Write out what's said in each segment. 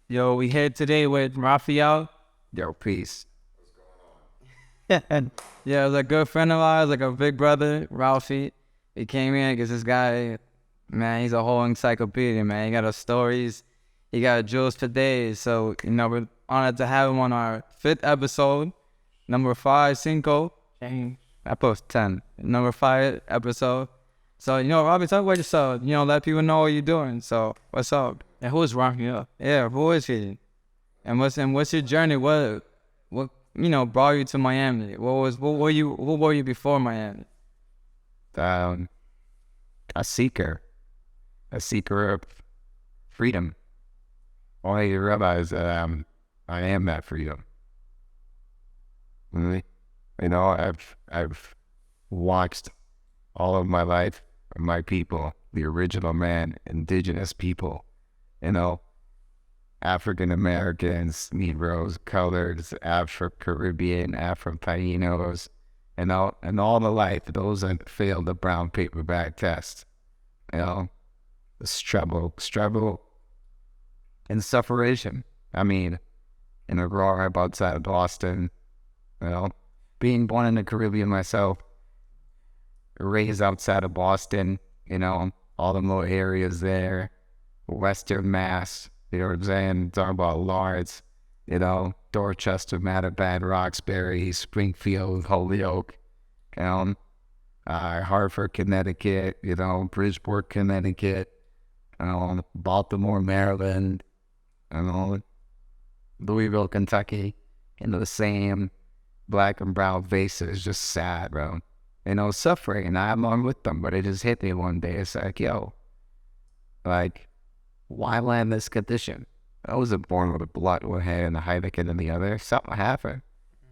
Yo, we here today with Rafael. Yo, peace. And yeah, it was a good friend of ours, like a big brother, Ralphie. He came in because this guy, man, he's a whole encyclopedia, man. He got his stories, he got jewels for days. So, we're honored to have him on our 5th episode, number 5, cinco. Dang, I post 10, number 5 episode. So, Robbie, talk about yourself. Let people know what you're doing. So, what's up? And who is Rafael? Yeah, who is he? And what's your journey? What brought you to Miami? What were you before Miami? Um, a seeker, of freedom. Only you realize that I am that freedom. Really, I've watched all of my life, my people, the original man, indigenous people, African Americans, Negroes, coloreds, Afro-Caribbean, Afro-Tainos, and all the life, those that failed the brown paper bag test, the struggle and separation. I mean, growing up outside of Boston, being born in the Caribbean myself, raised outside of Boston, all the little areas there, Western Mass, you know what I'm saying? Talking about Lawrence, Dorchester, Mattapan, Roxbury, Springfield, Holyoke, Hartford, Connecticut, Bridgeport, Connecticut, Baltimore, Maryland, Louisville, Kentucky, the same black and brown faces, just sad, bro. Suffering, and I'm on with them, but it just hit me one day. It's like, yo, why land this condition? I wasn't born with a blood in one hand and a Heineken in the other. Something happened.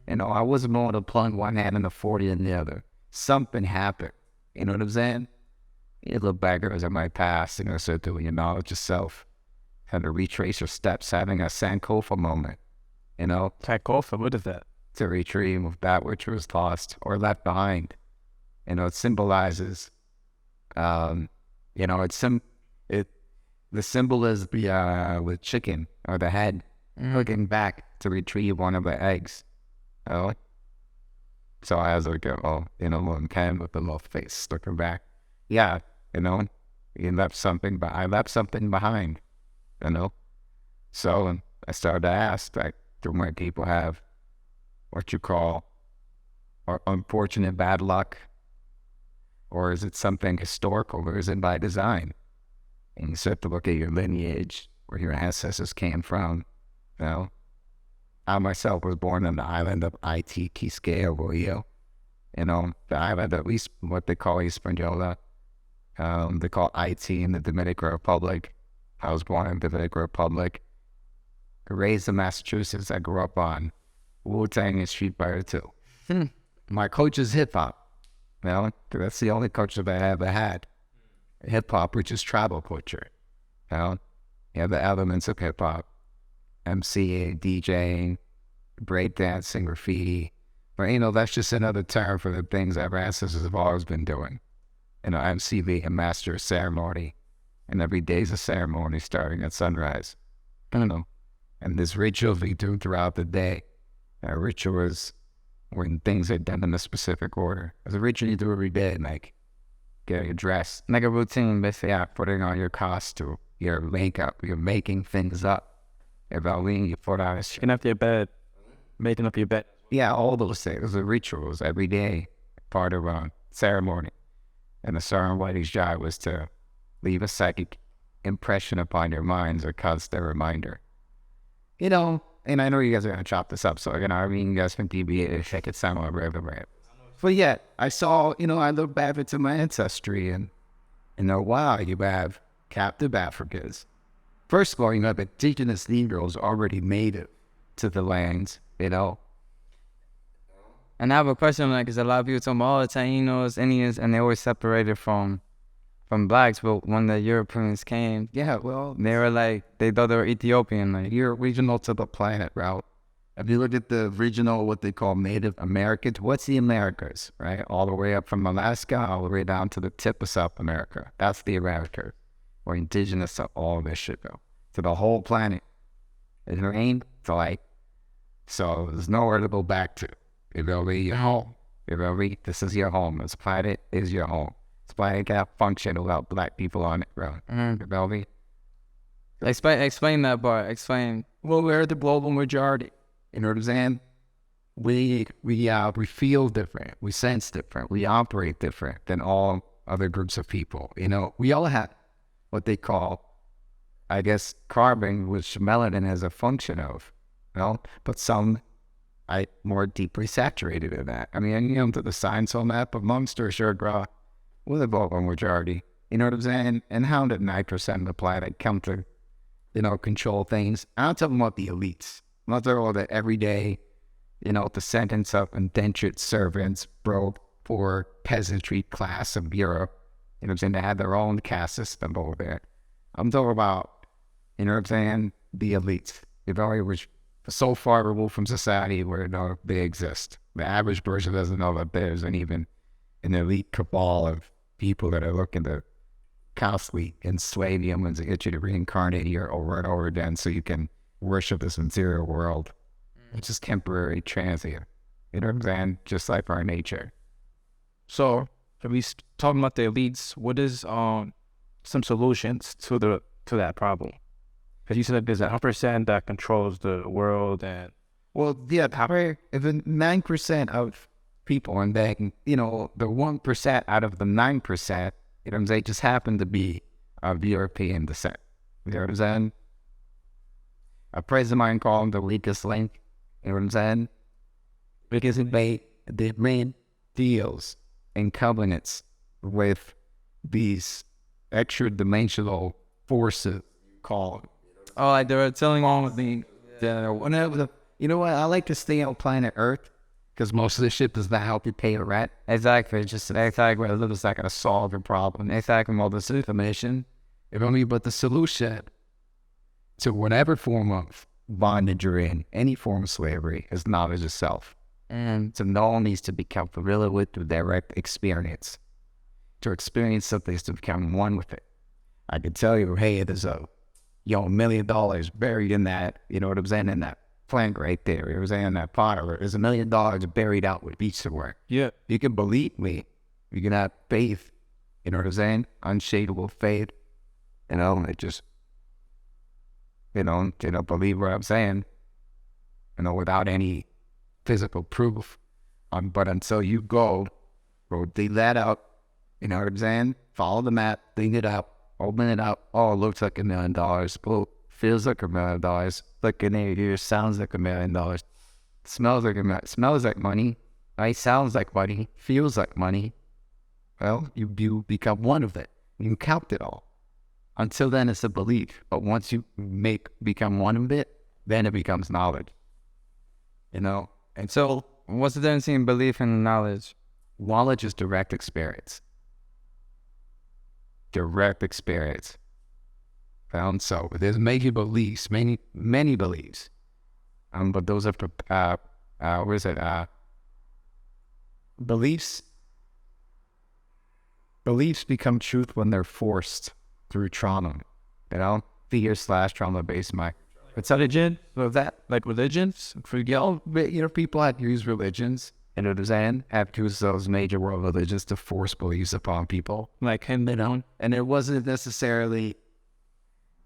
I wasn't born with a plug one hand and a 40 in the other. Something happened. You know what I'm saying? You look back at my past, start doing your knowledge of self, kind of retrace your steps, having a Sankofa moment, Sankofa, what is that? to retrieve that which was lost or left behind. It symbolizes, the symbol is the chicken or the head looking back to retrieve one of the eggs. So I was like, little can with the little face looking back. Yeah, you left something, but I left something behind, So I started to ask, do my people have what you call or unfortunate bad luck? Or is it something historical, or is it by design? And you start to look at your lineage, where your ancestors came from. I myself was born on the island of Quisqueya, the island of what they call Hispaniola. They call Haiti in the Dominican Republic. I was born in the Dominican Republic. Raised in Massachusetts. I grew up on Wu-Tang and Street Fighter 2. My coach is hip-hop. That's the only culture that I ever had. Hip-hop, which is tribal culture. You have the elements of hip-hop, MCing, DJing, breakdancing, graffiti. But, that's just another term for the things that our ancestors have always been doing. MC being a master of ceremony, and every day's a ceremony starting at sunrise. And this ritual we do throughout the day. A ritual is when things are done in a specific order. As a ritual you do every day, getting dressed, like a routine, basically, putting on your costume, your makeup, you're making things up. About when you put on Making up your bed. Making up your bed. Yeah, all those things. Those are rituals every day, part of a ceremony. And the ceremony's job was to leave a psychic impression upon your minds, a constant reminder. And I know you guys are going to chop this up, so, you guys can deviate and make it sound like right. But yet, I saw, I look back into my ancestry and, wow, you have captive Africans. First of all, you have indigenous Negroes already made it to the lands, And I have a question, because a lot of people talk about the Tainos, Indians, and they always separated from blacks. But when the Europeans came, yeah, well, they were they thought they were Ethiopian. You're regional to the planet, route. If you look at the regional, what they call Native Americans, what's the Americas, right? All the way up from Alaska, all the way down to the tip of South America. That's the Americas. We're indigenous to all this shit, though. To the whole planet. It ain't like, so there's nowhere to go back to. It will be your home. It will be, this is your home. This planet is your home. This planet can't function without black people on it, bro. It will be. Explain that part. Explain. Well, we're the global majority. You know what I'm saying? We feel different. We sense different. We operate different than all other groups of people. You know, we all have what they call, I guess, carbon, which melanin has a function of, you know, but some I more deeply saturated in that. I mean, you know, to the science on that, but long story short, bro, we're the global majority. You know what I'm saying? And how did 9% of the planet come to, you know, control things? I'm not talking about the elites. I'm not talking about the everyday, you know, descendants of indentured servants, broke, poor peasantry class of Europe. You know what I'm saying? They had their own caste system over there. I'm talking about, you know what I'm saying, the elites. They've already was so far removed from society where, you know, they exist. The average person doesn't know that there's even an elite cabal of people that are looking to constantly enslave humans and get you to reincarnate here over and over again so you can worship this material world. It's just temporary, transient. You know what I'm saying? Just like our nature. So, at least talking about the elites, what is some solutions to that problem? Because you said there's a 1% that controls the world, and well, yeah, if 9% of people, and then, you know, the 1% out of the 9%, you know what I'm saying, just happen to be of European descent. You know what I'm saying? A friend of mine called him the weakest link. You know what I'm saying? Because they made deals and covenants with these extra-dimensional forces called. Oh, like they were telling all of the Whenever you know what? I like to stay on planet Earth because most of the shit does not help you pay a rent. exactly. Just exactly. It's not going to solve your problem. Exactly. All this information, if only, but the solution to whatever form of bondage you're in, any form of slavery, is knowledge of self. And so no one needs to become familiar with the direct experience. To experience something is to become one with it. I can tell you, hey, there's a $1 million buried in that, you know what I'm saying, in that plank right there. It was in that pot, or there's $1 million buried out with beach somewhere. yeah, You can believe me. You can have faith, you know what I'm saying? Unshakable faith. You know, it just, you know, believe what I'm saying, you know, without any physical proof. But until you go dig that up, you know what I'm saying? Follow the map, dig it up, open it up. Oh, it looks like $1 million. Oh, feels like $1 million. Look in here, sounds like $1 million. Smells like smells like money. Right? Sounds like money. Feels like money. Well, you become one of it. You count it all. Until then, it's a belief. But once you become one of it, then it becomes knowledge. You know? And so, what's the difference between belief and knowledge? knowledge is direct experience. Direct experience. So there's many beliefs, many beliefs. But those are, beliefs become truth when they're forced through trauma. You know, fear/trauma-based mind. it's religion. So that like religions for y'all. You know, people have used religions, you know what I'm saying? Have used those major world religions to force beliefs upon people. Like him, you know. And it wasn't necessarily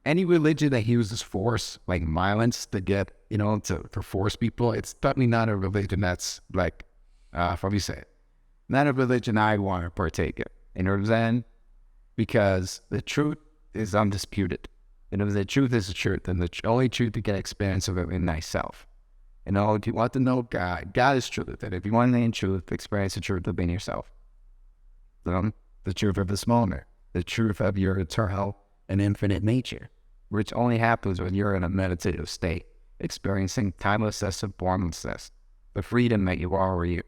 any religion that uses force, like violence, to get, you know, to force people. It's definitely not a religion that's like, how do you say it? Not a religion I want to partake in. You know what I'm saying? Because the truth is undisputed. You know, the truth is the truth, and the only truth you can experience of it in thyself. You know, if you want to know God, God is truth. And if you want to know truth, experience the truth within yourself. The truth of this moment, the truth of your eternal and infinite nature, which only happens when you're in a meditative state, experiencing timelessness and formlessness, the freedom that you already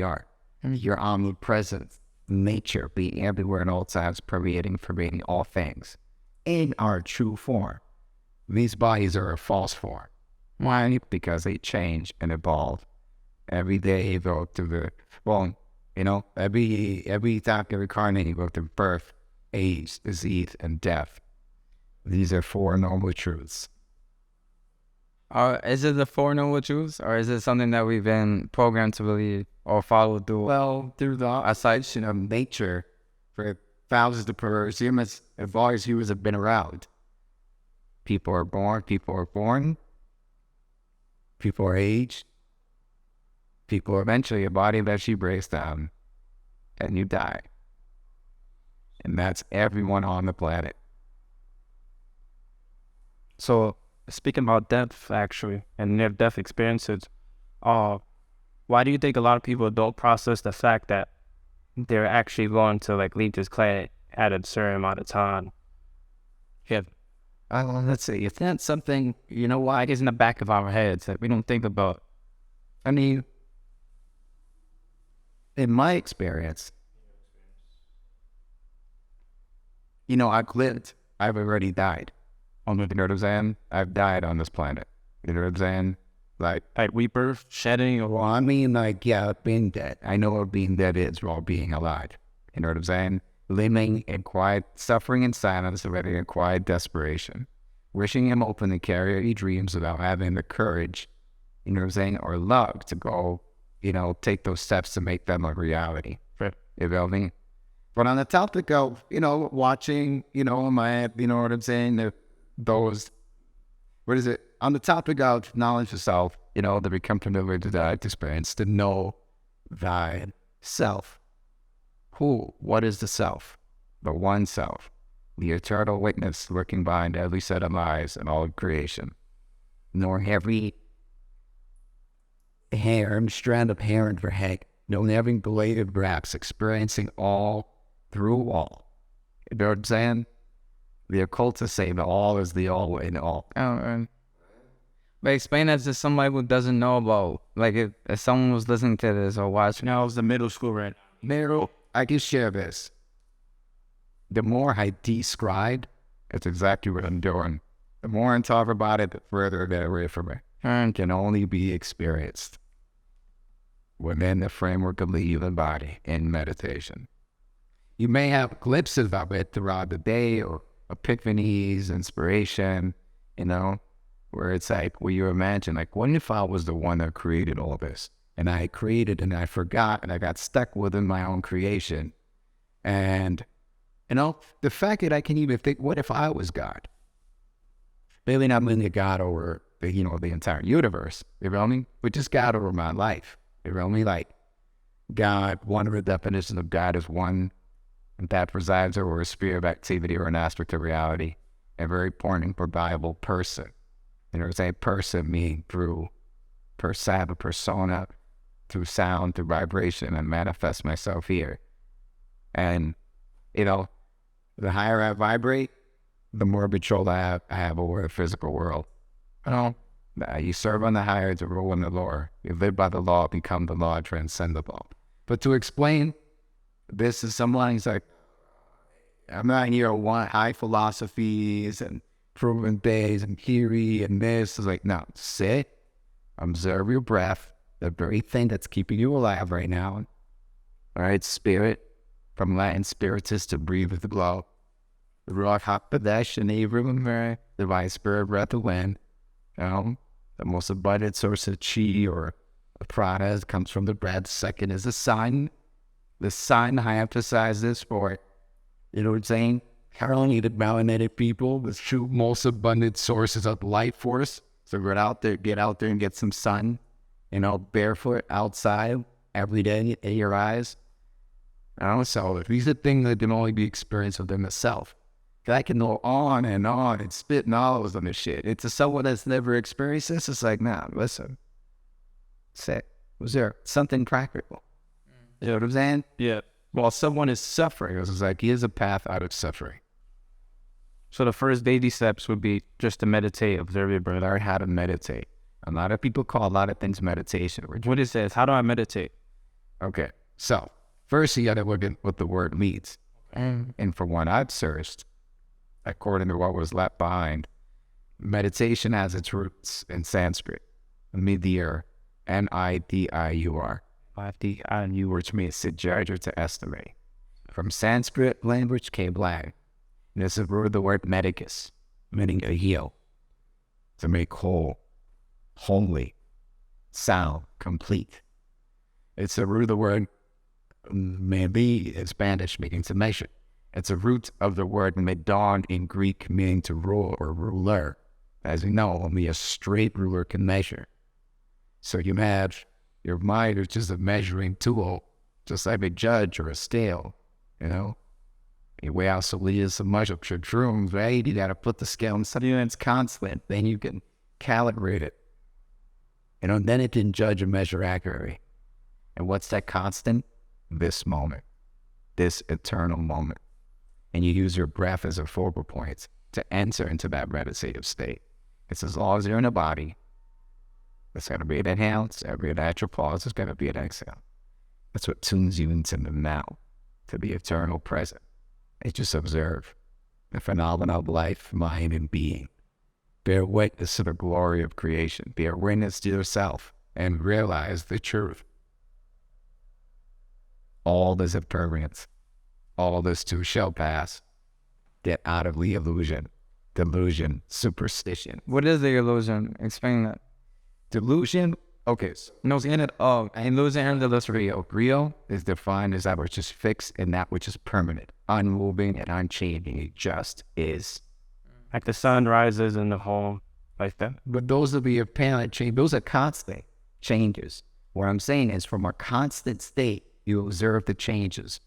are. Your omnipresent nature being everywhere at all times, permeating all things in our true form. These bodies are a false form. Why? Because they change and evolve. Every day you go through every time you reincarnate, you go through birth, age, disease, and death. These are four normal truths. Is it the Four Noble Truths, or is it something that we've been programmed to believe or follow through? Well, through the oscillation of nature for thousands of years, as long as humans have been around. People are born, people are aged, people eventually, your body eventually breaks down, and you die. And that's everyone on the planet. So, speaking about death, actually, and near-death experiences, why do you think a lot of people don't process the fact that they're actually going to like leave this planet at a certain amount of time? Yeah. Let's see, if that's something, why it's in the back of our heads that we don't think about. I mean, in my experience, I've lived. I've already died. You know what I'm saying? I've died on this planet. You know what I'm saying? Like rebirth, shedding, or well, I mean, being dead. I know what being dead is while being alive. You know what I'm saying? Living in quiet, suffering in silence, living in quiet desperation. Wishing him open to carry any dreams without having the courage, you know what I'm saying, or love to go, take those steps to make them a reality. Right. You know what I mean? But on the topic of, watching, my, you know what I'm saying, on the topic of knowledge of self, to become familiar to that experience, to know thyself. What is the self? The one self, the eternal witness looking behind every set of eyes in all of creation. Knowing every strand of hair in her head, knowing every blade of grass, experiencing all through all. You know what I'm saying? The occultists say the all is the all in all. But explain that to somebody who doesn't know about, like if someone was listening to this or watching. Now it's the middle school, right? I can share this. The more I describe, it's exactly what I'm doing. The more I talk about it, the further it away from me. And can only be experienced within the framework of the human body in meditation. You may have glimpses of it throughout the day or epiphanies, inspiration, where it's like, where you imagine, like, what if I was the one that created all this? And I created and I forgot and I got stuck within my own creation. And, the fact that I can even think, what if I was God? Maybe not only God over the, the entire universe, you feel me? But just God over my life. You feel me? Like, God, one of the definitions of God is one that presides over a sphere of activity or an aspect of reality, a very important, viable person. Say person meaning through persona, through sound, through vibration, and manifest myself here. And, the higher I vibrate, the more control I have over the physical world. You serve on the higher to rule in the lower. You live by the law, become the law, transcend the law. But to explain this is someone who's like, I'm not here want high philosophies and proven days and theory and this. It's like, no, sit, observe your breath, the very thing that's keeping you alive right now. All right, spirit, from Latin spiritus, to breathe with the blow. The Ruach HaKodesh, and the divine spirit, breath of wind. The most abundant source of chi or prana comes from the breath. Second is the sun. The sun, I emphasize this for, you know what I'm saying? Carbonated, melanated people, the two most abundant sources of life force. So get out there and get some sun, barefoot outside every day in your eyes. So these are things that can only be experienced within the self. I can go on and spit knowledge on this shit. It's someone that's never experienced this. It's like, nah, listen. Was there something practical? You know what I'm saying? Yeah. While someone is suffering, it's like, here's a path out of suffering. So the first baby steps would be just to meditate, observe your breath. Learn how to meditate. A lot of people call a lot of things meditation. What is this? How do I meditate? Okay. So first you got to look at what the word means. And for what I've searched, according to what was left behind, meditation has its roots in Sanskrit. Midir, N-I-D-I-U-R. I-D-I-U, which means to judge or to estimate. From Sanskrit language came Latin. And this is where the word medicus, meaning to heal, to make whole, wholly, sound, complete. It's the root of the word maybe in Spanish meaning to measure. It's a root of the word medon in Greek meaning to rule or ruler. As you know, only a straight ruler can measure. So you have your mind is just a measuring tool, just like a judge or a scale, you know? You weigh out some liters, some measure your drooms, right? You got to put the scale in something that's constant. Then you can calibrate it. You know, then it can judge and measure accurately. And what's that constant? This moment, this eternal moment. And you use your breath as a focal point to enter into that meditative state. It's as long as you're in a body, it's going to be an inhale, it's going to be a natural pause, it's going to be an exhale. That's what tunes you into the now, to the eternal present. And just observe the phenomena of life, mind, and being. Bear witness to the glory of creation. Bear witness to yourself and realize the truth. All this impermanence, all this too shall pass. Get out of the illusion, delusion, superstition. What is the illusion? Explain that. Delusion, okay, so No, in it. Oh, illusion and delusion. real. Real is defined as that which is fixed and that which is permanent, unmoving and unchanging. It just is. Like the sun rises in the whole, like that. But those will be apparent change. Those are constant changes. What I'm saying is from a constant state, you observe the changes.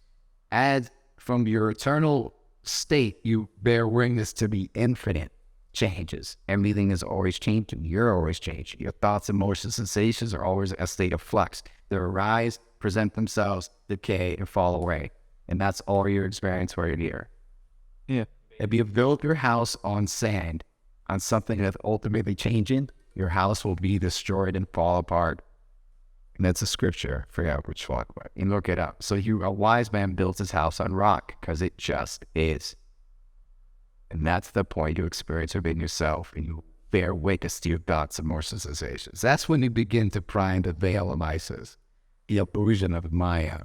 As from your eternal state, you bear witness to the infinite changes. Everything is always changing. You're always changing. Your thoughts, emotions, sensations are always a state of flux. They arise, present themselves, decay, and fall away. And that's all your experience right here. Yeah. If you build your house on sand, on something that's ultimately changing, your house will be destroyed and fall apart. And that's a scripture. Forget which one, but you look it up. So a wise man builds his house on rock because it just is. And that's the point you experience within yourself, and you bear witness to your thoughts and more sensations. That's when you begin to pry the veil of Isis, the illusion of Maya,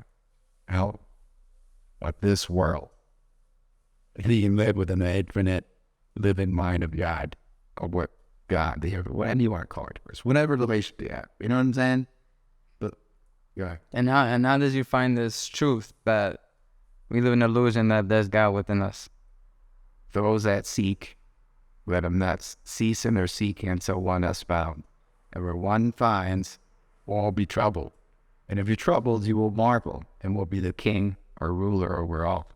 out of this world. And you live with an infinite living mind of God, or what God, whatever you want to call it, whatever relation you have. You know what I'm saying? But yeah. And how did you find this truth that we live in an illusion that there's God within us? Those that seek, let them not cease in their seeking until one is found. And where one finds, all be troubled. And if you're troubled, you will marvel and will be the king or ruler over all.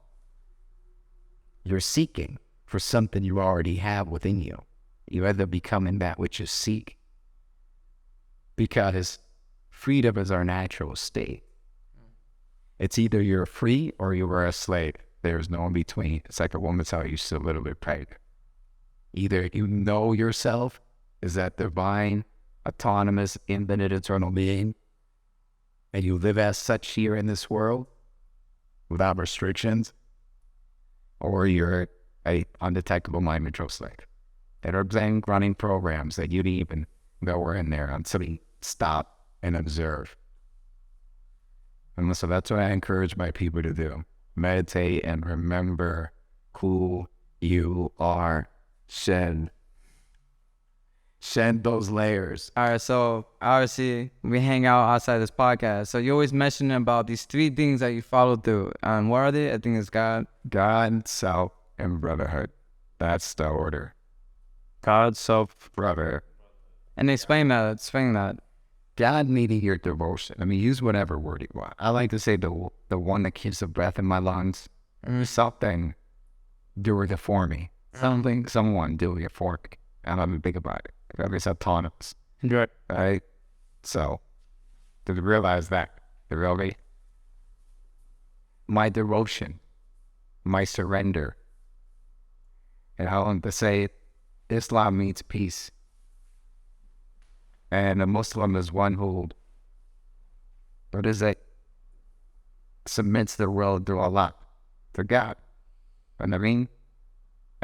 You're seeking for something you already have within you. You either becoming that which you seek, because freedom is our natural state. It's either you're free or you are a slave. There's no in between. It's like a woman's how you used to literally pray. Either you know yourself as that divine, autonomous, infinite, eternal being, and you live as such here in this world without restrictions, or you're a undetectable mind control slave that are then running programs that you didn't even go in there until you stop and observe. And so that's what I encourage my people to do. Meditate and remember who you are. Shed those layers. All right, so obviously we hang out outside this podcast. So you always mentioning about these three things that you follow through. And what are they? I think it's God. God, self, and brotherhood. That's the order. God, self, Brother. And explain that. God needing your devotion. I mean, use whatever word you want. I like to say the one that keeps the breath in my lungs. Something doing it for me. Someone doing it for me. I don't even think about it. It's autonomous. Right. Right? So, to realize that, really, my devotion, my surrender. And I want to say, Islam means peace. And a Muslim is one who, submits their will to Allah, to God. You know what I mean?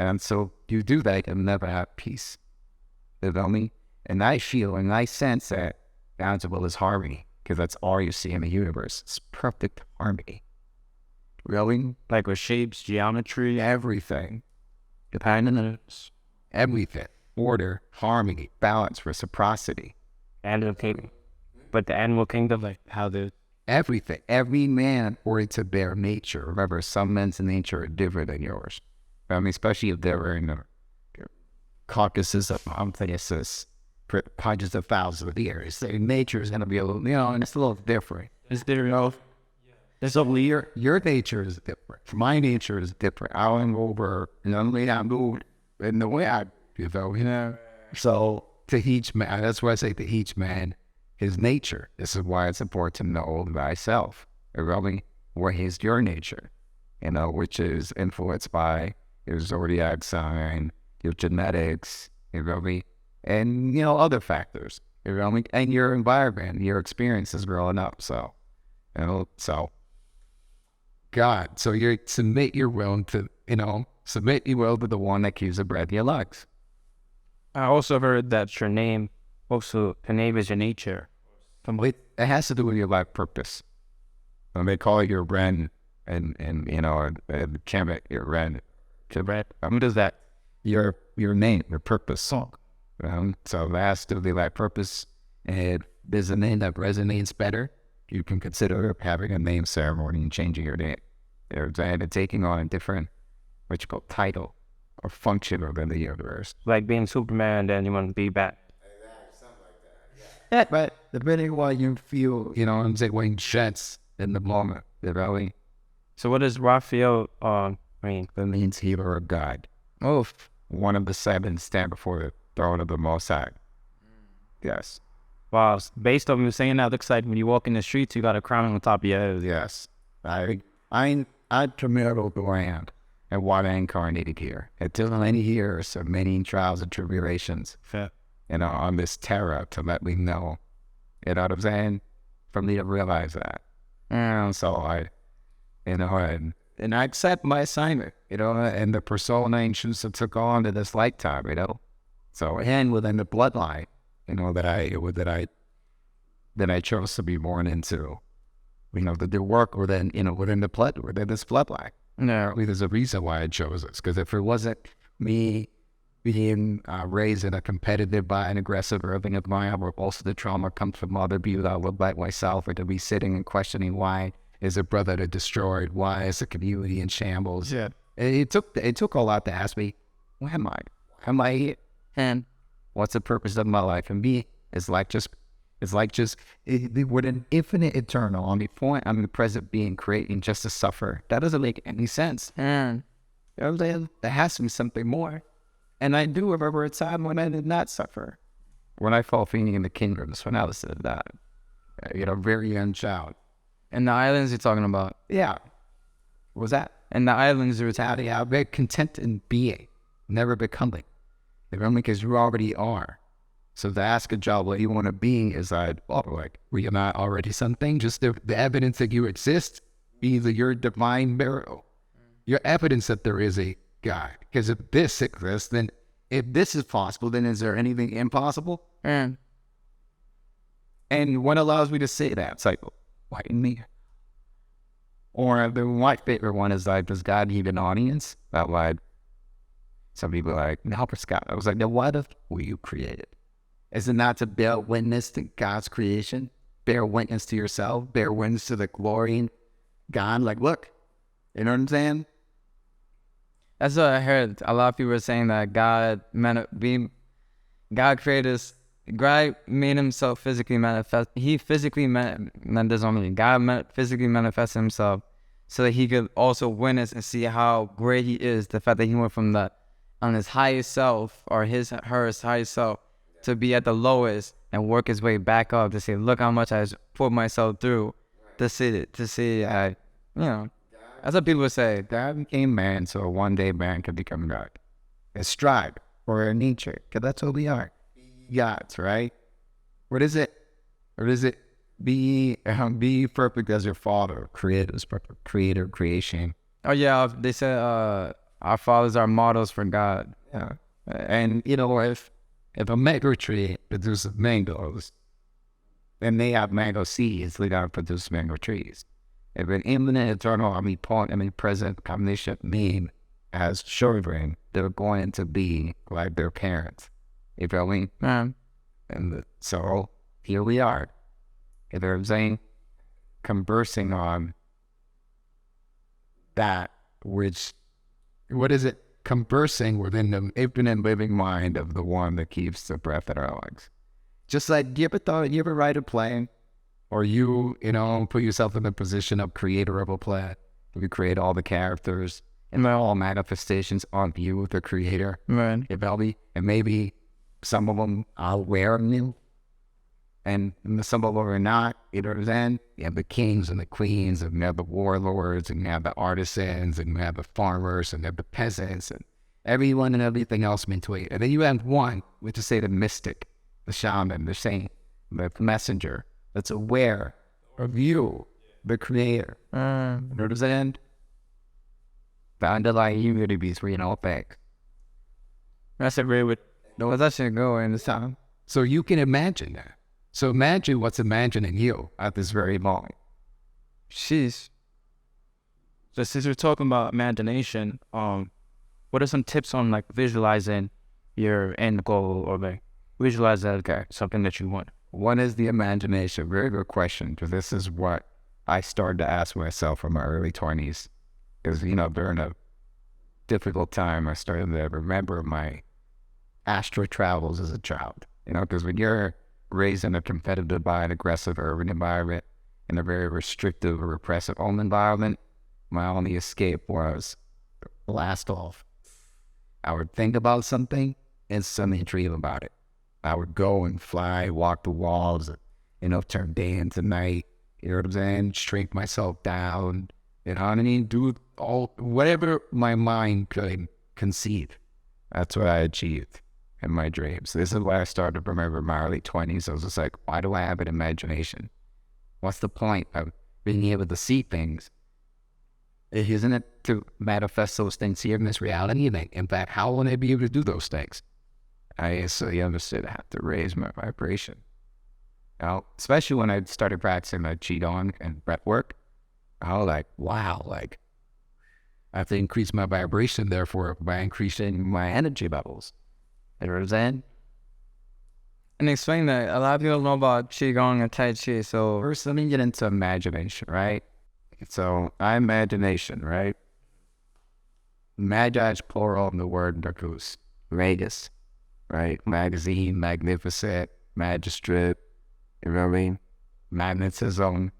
And so you do that, you'll never have peace. You know what I mean? And I feel and I sense that God's will is harmony, because that's all you see in the universe. It's perfect harmony. Really? like with shapes, geometry, Everything. patterns. Everything. order, harmony, balance, reciprocity. Animal kingdom. But the animal kingdom, like how the Everything. Every man according to their nature. Remember, some men's nature are different than yours. I mean, especially if they're in the Caucasus of Amphithesis for hundreds of thousands of years. Their nature is going to be a little, and it's a little different. is there there's only Your nature is different. My nature is different. I went over, the way I moved and the way I, So to each man, that's why I say to each man, his nature. This is why it's important to know thyself. Really, what is your nature? Which is influenced by your zodiac sign, your genetics, and other factors. And your environment, your experiences growing up. So, God. So you submit your will to, submit your will to the one that gives the breath of your lungs. I also heard that your name is your nature. It has to do with your life purpose. When they call it your Ren, and Kemet, your Ren. What is that? Your name, your purpose song. So that has to do with your life purpose. And there's a name that resonates better. You can consider having a name ceremony and changing your name. And taking on a different, what you call title or function within the universe. Like being Superman, then you want to be Bat. Yeah, but depending on what you feel, when sense in the moment, So what does Rafael mean? That means healer of God. Oh, One of the seven stand before the throne of the Most High. Yes. Wow, based on you saying that, it looks like when you walk in the streets, you got a crown on top of your head. Yes. I'm familiar with who I am and what I incarnated here. It took many years of many trials and tribulations. Yeah. On this terror to let me know. You know what I'm saying? For me to realize that. And so and I accept my assignment, and the persona I took on in this lifetime, So, and within the bloodline, that I chose to be born into, to do work within this bloodline. no. There's a reason why I chose this, because if it wasn't me being raised in a competitive by an aggressive urban environment where most of the trauma comes from other people that look like myself, or to be sitting and questioning why is a brother that destroyed, why is the community in shambles. Yeah. It took a lot to ask me, who am I? Why am I here? And what's the purpose of my life? And me, it's like just with an infinite eternal on the point I'm the present being creating just to suffer. That doesn't make any sense. And there has to be something more. And I do remember a time when I did not suffer. When I fell feeding in the kingdoms, when I was that, very young child. And the islands you're talking about. Yeah. What was that? And the islands you're How I'm very content in being, never becoming. Because you already are. So to ask a job what you want to be is were you not already something? Just the evidence that you exist, either your divine miracle, your evidence that there is a God. Because if this exists, then if this is possible, then is there anything impossible? And what allows me to say that? It's like, why me? Or my favorite one is does God need an audience? Some people are like, no, for Scott. I was like, then why were you created? Is it not to bear witness to God's creation? Bear witness to yourself? Bear witness to the glory in God? Look, you know what I'm saying? That's what I heard. A lot of people are saying that God created us. God made himself physically manifest. He physically God physically manifested himself so that he could also witness and see how great he is. The fact that he went from on his highest self or her highest self to be at the lowest and work his way back up to say, look how much I put myself through to see. That's what people would say. God became man so one day man could become God. And strive for our nature, because that's what we are. Gods, right? What is it? Be perfect as your Father, creator, creation. Oh yeah, they said our fathers are models for God. Yeah. And if a mango tree produces mangoes, then they have mango seeds, they gotta produce mango trees. If an infinite, eternal, present, omniscient being has children, they're going to be like their parents. You feel me? Man. And so here we are. You know what I'm saying? Conversing on that, which, what is it? Conversing within the infinite living mind of the one that keeps the breath in our lungs. Just like, you ever write a play? Or you know, put yourself in the position of creator of a play. You create all the characters, and they're all manifestations of you, the creator. Right. You feel me? And maybe some of them are aware of you, and some of them are not. You know what I'm saying? You have the kings and the queens, and you have the warlords, and you have the artisans, and you have the farmers, and you have the peasants, and everyone and everything else between. And then you have one, which is, say, the mystic, the shaman, the saint, the messenger, that's aware of you, the creator. You know what I'm saying? The underlying unity between all things. That's a great way. No, that should go in the time. So you can imagine that. So imagine what's imagining you at this very moment. Sheesh. So since we're talking about imagination, what are some tips on like visualizing your end goal, or like visualize that something that you want? What is the imagination? Very good question, because this is what I started to ask myself in my early 20s. Because, you know, during a difficult time, I started to remember my astral travels as a child. You know, because when you're raised in a competitive, aggressive urban environment, in a very restrictive or repressive home environment, my only escape was blast off. I would think about something and suddenly dream about it. I would go and fly, walk the walls, you know, turn day into night, you know what I'm saying? Shrink myself down, you know what I mean? Do all, whatever my mind could conceive. That's what I achieved in my dreams. This is why I started to remember my early 20s. I was just like, why do I have an imagination? What's the point of being able to see things? Isn't it to manifest those things here in this reality? And in fact, how will I be able to do those things? I instantly understood I have to raise my vibration. Now, especially when I started practicing my Qigong and breath work, I was like, wow, like, I have to increase my vibration, therefore, by increasing my energy levels. You know what I'm saying? And explain that. A lot of people know about Qigong and Tai Chi, so... First, let me get into imagination, right? So, imagination, right? Magi is plural in the word Nagus, Vegas. Right? Magazine, magnificent, magistrate, you know what I mean? Magnetism.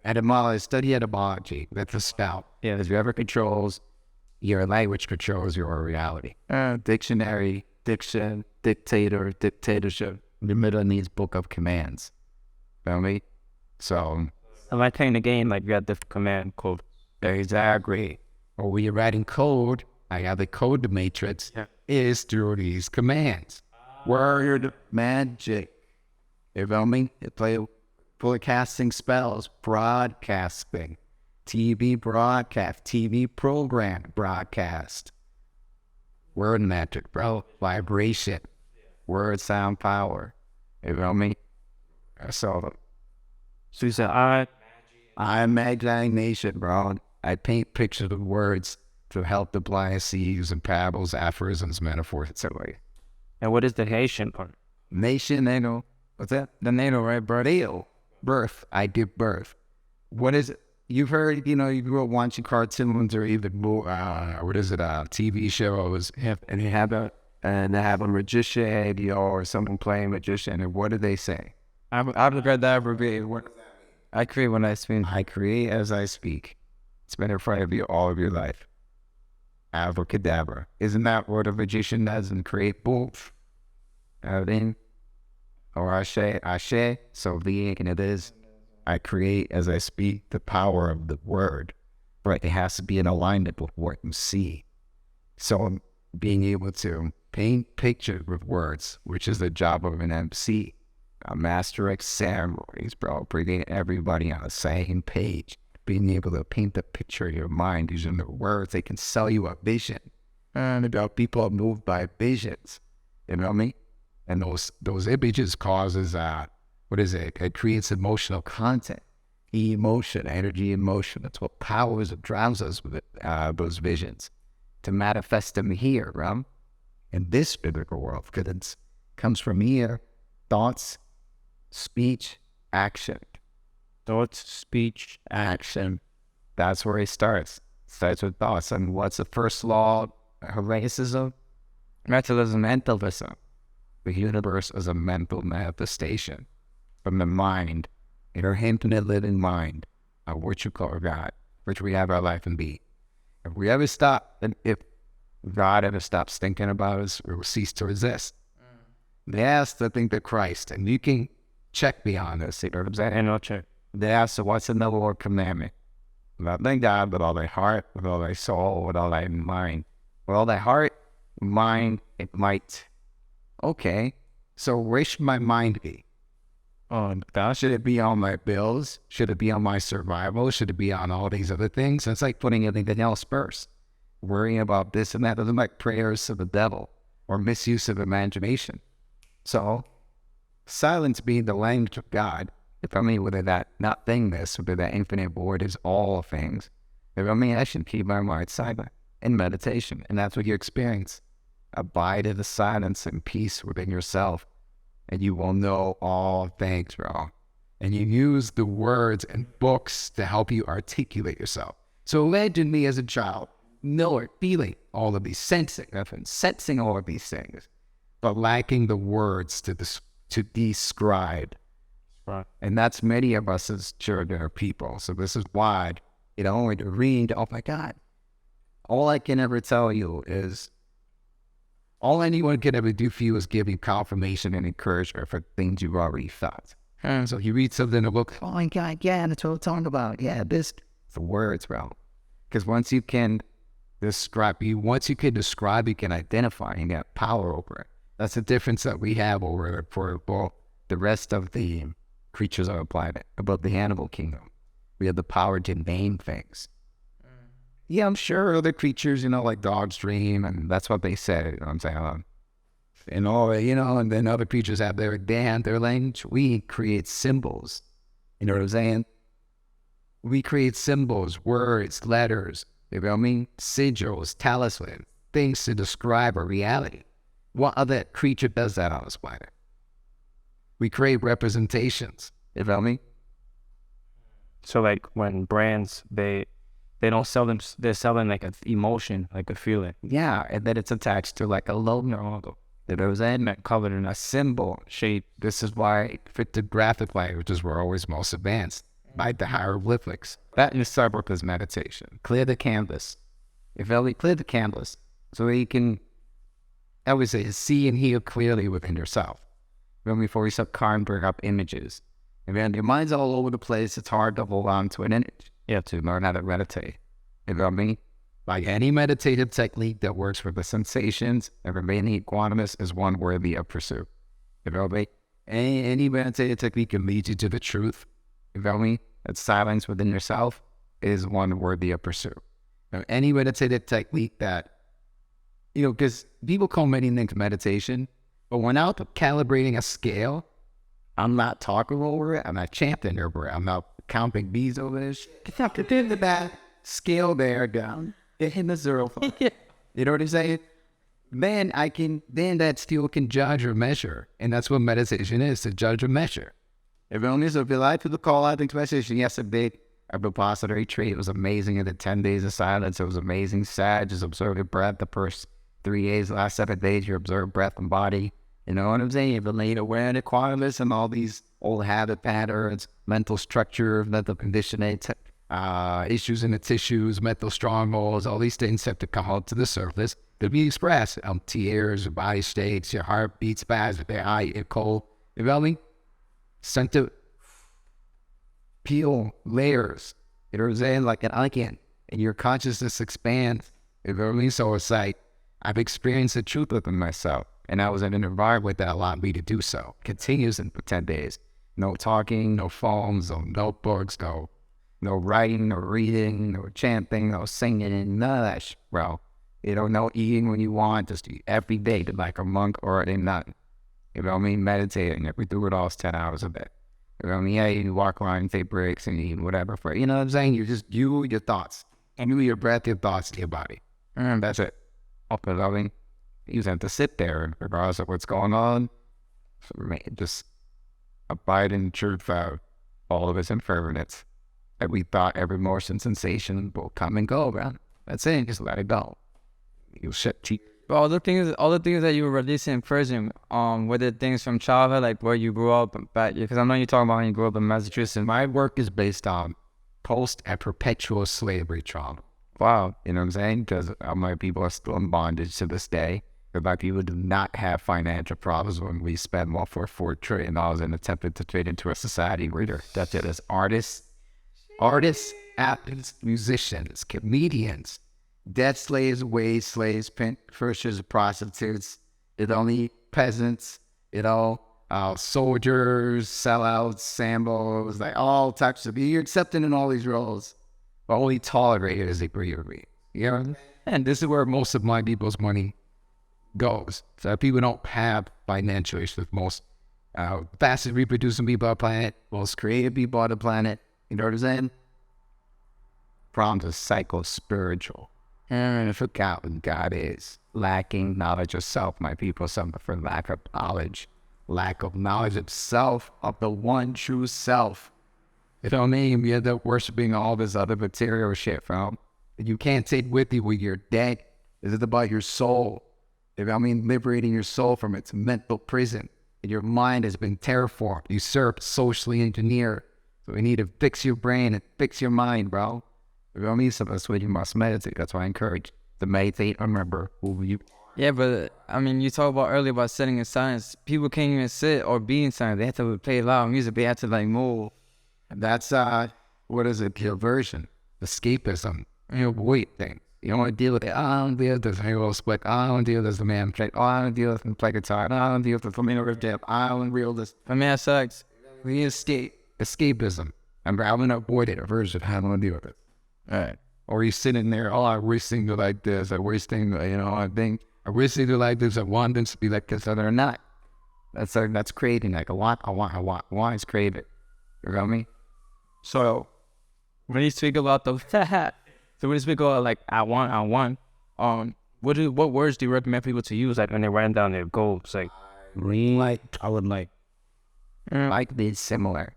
Etymology, study etymology. That's a spell. Yeah. Because whoever controls your language controls your reality. Dictionary, diction, dictator, dictatorship. The middle means book of commands. Feel me? So. Am I playing the game like you got different command code? Exactly. Or when you're writing code, I have the code matrix is through these commands. Word magic. You feel me? It play forecasting spells, broadcasting, TV broadcast, TV program broadcast. Word magic, bro. Vibration. Word sound power. You feel me? So you said I imagination, bro. I paint pictures of words to help the blind see, using parables, aphorisms, metaphors, etc. And what is the Haitian part? Nation, natal. What's that? The natal, right? Birth. I give birth. What is it? You've heard, you know, you grew up watching cartoons or even TV shows, and they have a magician, you know, or someone playing magician, and what do they say? I've read that verbatim. What does that mean? I create when I speak. I create as I speak. It's been in front of you all of your life. Abracadabra. Isn't that what a magician does and create both? Then, or Ashe, so being it is. I create as I speak the power of the word, but it has to be in alignment with what you see. So being able to paint pictures with words, which is the job of an MC, a master of ceremonies, bro, bringing everybody on the same page. Being able to paint the picture in your mind using the words, they can sell you a vision. And about people are moved by visions. You know what I mean? And those images causes it creates emotional content. Emotion, energy, emotion. That's what powers and drives us with those visions. To manifest them here, right? in this physical world, because it comes from here, thoughts, speech, action. Thoughts, speech, Action. That's where it starts. Starts with thoughts. And what's the first law of racism? Mentalism. The universe is a mental manifestation from the mind, our infinite living mind, of what you call God, which we have our life and be. If we ever stop, and if God ever stops thinking about us, we will cease to exist. They asked to think of Christ, and you can check me on this. You know what I'm saying? and I'll check. They asked, so what's the number one commandment? Love thy God with all thy heart, with all thy soul, with all thy mind. With all thy heart, mind, and might. Okay, so where should my mind be? Oh, gosh. Should it be on my bills? Should it be on my survival? Should it be on all these other things? It's like putting everything else first. Worrying about this and that. Those are like prayers to the devil or misuse of imagination. So, silence being the language of God, if I mean whether that nothingness, whether that infinite void is all things, if I mean I should keep my mind silent in meditation. And that's what you experience. Abide in the silence and peace within yourself, and you will know all things, bro. And you use the words and books to help you articulate yourself. So imagine me as a child, knowing, feeling all of these, sensing all of these things, but lacking the words to describe. Right. And that's many of us as children or people. So this is why, only to read, oh my God, all I can ever tell you is, all anyone can ever do for you is give you confirmation and encouragement for things you've already thought. So you read something in a book, oh my God, yeah, that's what I'm talking about. Yeah, this, the words, bro. Because once you can describe, you can identify and get power over it. That's the difference that we have over for the rest of the creatures on the planet, above the animal kingdom. We have the power to name things. Yeah, I'm sure other creatures, like dogs dream, and that's what they say, you know what I'm saying? And then other creatures have their language. We create symbols, you know what I'm saying? We create symbols, words, letters, you know what I mean? Sigils, talisman, things to describe a reality. What other creature does that on this planet? We create representations, you know what I mean? So like when brands, they don't sell them, they're selling like an emotion, like a feeling. Yeah, and then it's attached to like a logo. That was in covered in a symbol shape. This is why pictographic languages were always most advanced, by the hieroglyphics. That in itself is meditation. Clear the canvas. Clear the canvas so that you can, I would say, see and hear clearly within yourself. Before you start conjuring up images. And then your mind's all over the place. It's hard to hold on to an image. You have to learn how to meditate. You know what I mean? Like any meditative technique that works for the sensations and remaining equanimous is one worthy of pursuit. You know what I mean? Any meditative technique can lead you to the truth. You know what I mean? That silence within yourself is one worthy of pursuit. Now, any meditative technique that, because people call many things meditation, but when out calibrating a scale, I'm not talking over it. I'm not chanting over it. I'm not counting bees over this. It's not that scale there down. It hit the 0 point. You know what I'm saying? Then that still can judge or measure. And that's what meditation is, to judge or measure. If you like to call out the meditation, yes, it did. A Vipassana retreat, it was amazing. In the 10 days of silence, it was amazing. Sad, just observe your breath. The first 3 days, last 7 days, you observe breath and body. You know what I'm saying? You've been laid awareness, qualities, and all these old habit patterns, mental structure, mental conditioning, issues in the tissues, mental strongholds, all these things have to come out to the surface to be expressed. Tears, your body states, your heart beats fast, your eye, your cold. You know what I mean? Sent to peel layers. You know what I'm saying? Like an onion. And your consciousness expands. You know what I mean? So it's like, I've experienced the truth within myself. And I was in an environment that allowed me to do so. Continues for 10 days. No talking, no phones, no notebooks, no writing, no reading, no chanting, no singing, none of that shit, bro. No eating when you want, just eat every day like a monk or a nun. You know what I mean? Meditating. If we do it all, it's 10 hours a day. You know what I mean? Yeah, you walk around and take breaks and eat whatever. You know what I'm saying? You're just your thoughts. And your breath, your thoughts, your body. And that's it. Okay, loving. You just have to sit there, regardless of what's going on. So, man, just abide in the truth of all of its impermanence. And we thought every motion sensation will come and go, man. That's it. Just let it go. You shut teeth. But all the things that you were releasing in prison, were the things from childhood, like where you grew up back? Because I know you're talking about when you grew up in Massachusetts. My work is based on post and perpetual slavery trauma. Wow. You know what I'm saying? Because my people are still in bondage to this day. But my people do not have financial problems when we spend $1.4 trillion in attempting to fit into a society where they're debted as artists, athletes, musicians, comedians, debt slaves, wage slaves, pushers, prostitutes, only peasants, soldiers, sellouts, sambos, like all types of, you're accepted in all these roles, but only tolerated as a breed. You know? And this is where most of my people's money goes. So people don't have financial issues. Most fastest reproducing people on the planet, most creative people on the planet. You know what I'm saying? From the psycho-spiritual. And I forgot what God is. Lacking knowledge of self. My people suffer from lack of knowledge. Lack of knowledge of self, of the one true self. You know what I mean? You end up worshiping all this other material shit, bro. You can't take with you when you're dead. This is about your soul. You know what I mean? Liberating your soul from its mental prison. And your mind has been terraformed, usurped, socially engineered. So we need to fix your brain and fix your mind, bro. You know what I mean? So that's why you must meditate. That's why I encourage to meditate. Remember who you are. Yeah, but I mean, you talked about earlier about sitting in silence. People can't even sit or be in silence. They have to play loud music. They have to like move. And that's what is it? Perversion, escapism. Avoid things. You don't want to deal with it. I don't deal with this hero split. I don't deal with this man play. I don't deal with this play guitar. I don't deal with this familiar dip. I don't deal with this. For me, that sucks. We escapism. I'm going to avoid it. Aversion. I don't want to deal with it. All right. Or you sitting there, I wish things were like this. I wish things, I wish things were like this. I want them to be like this, or they're not. That's creating. Like, I want. Why is created? You got me? So when you speak about the so when you speak about like I want, what words do you recommend people to use like when they're writing down their goals? Like I would like this similar.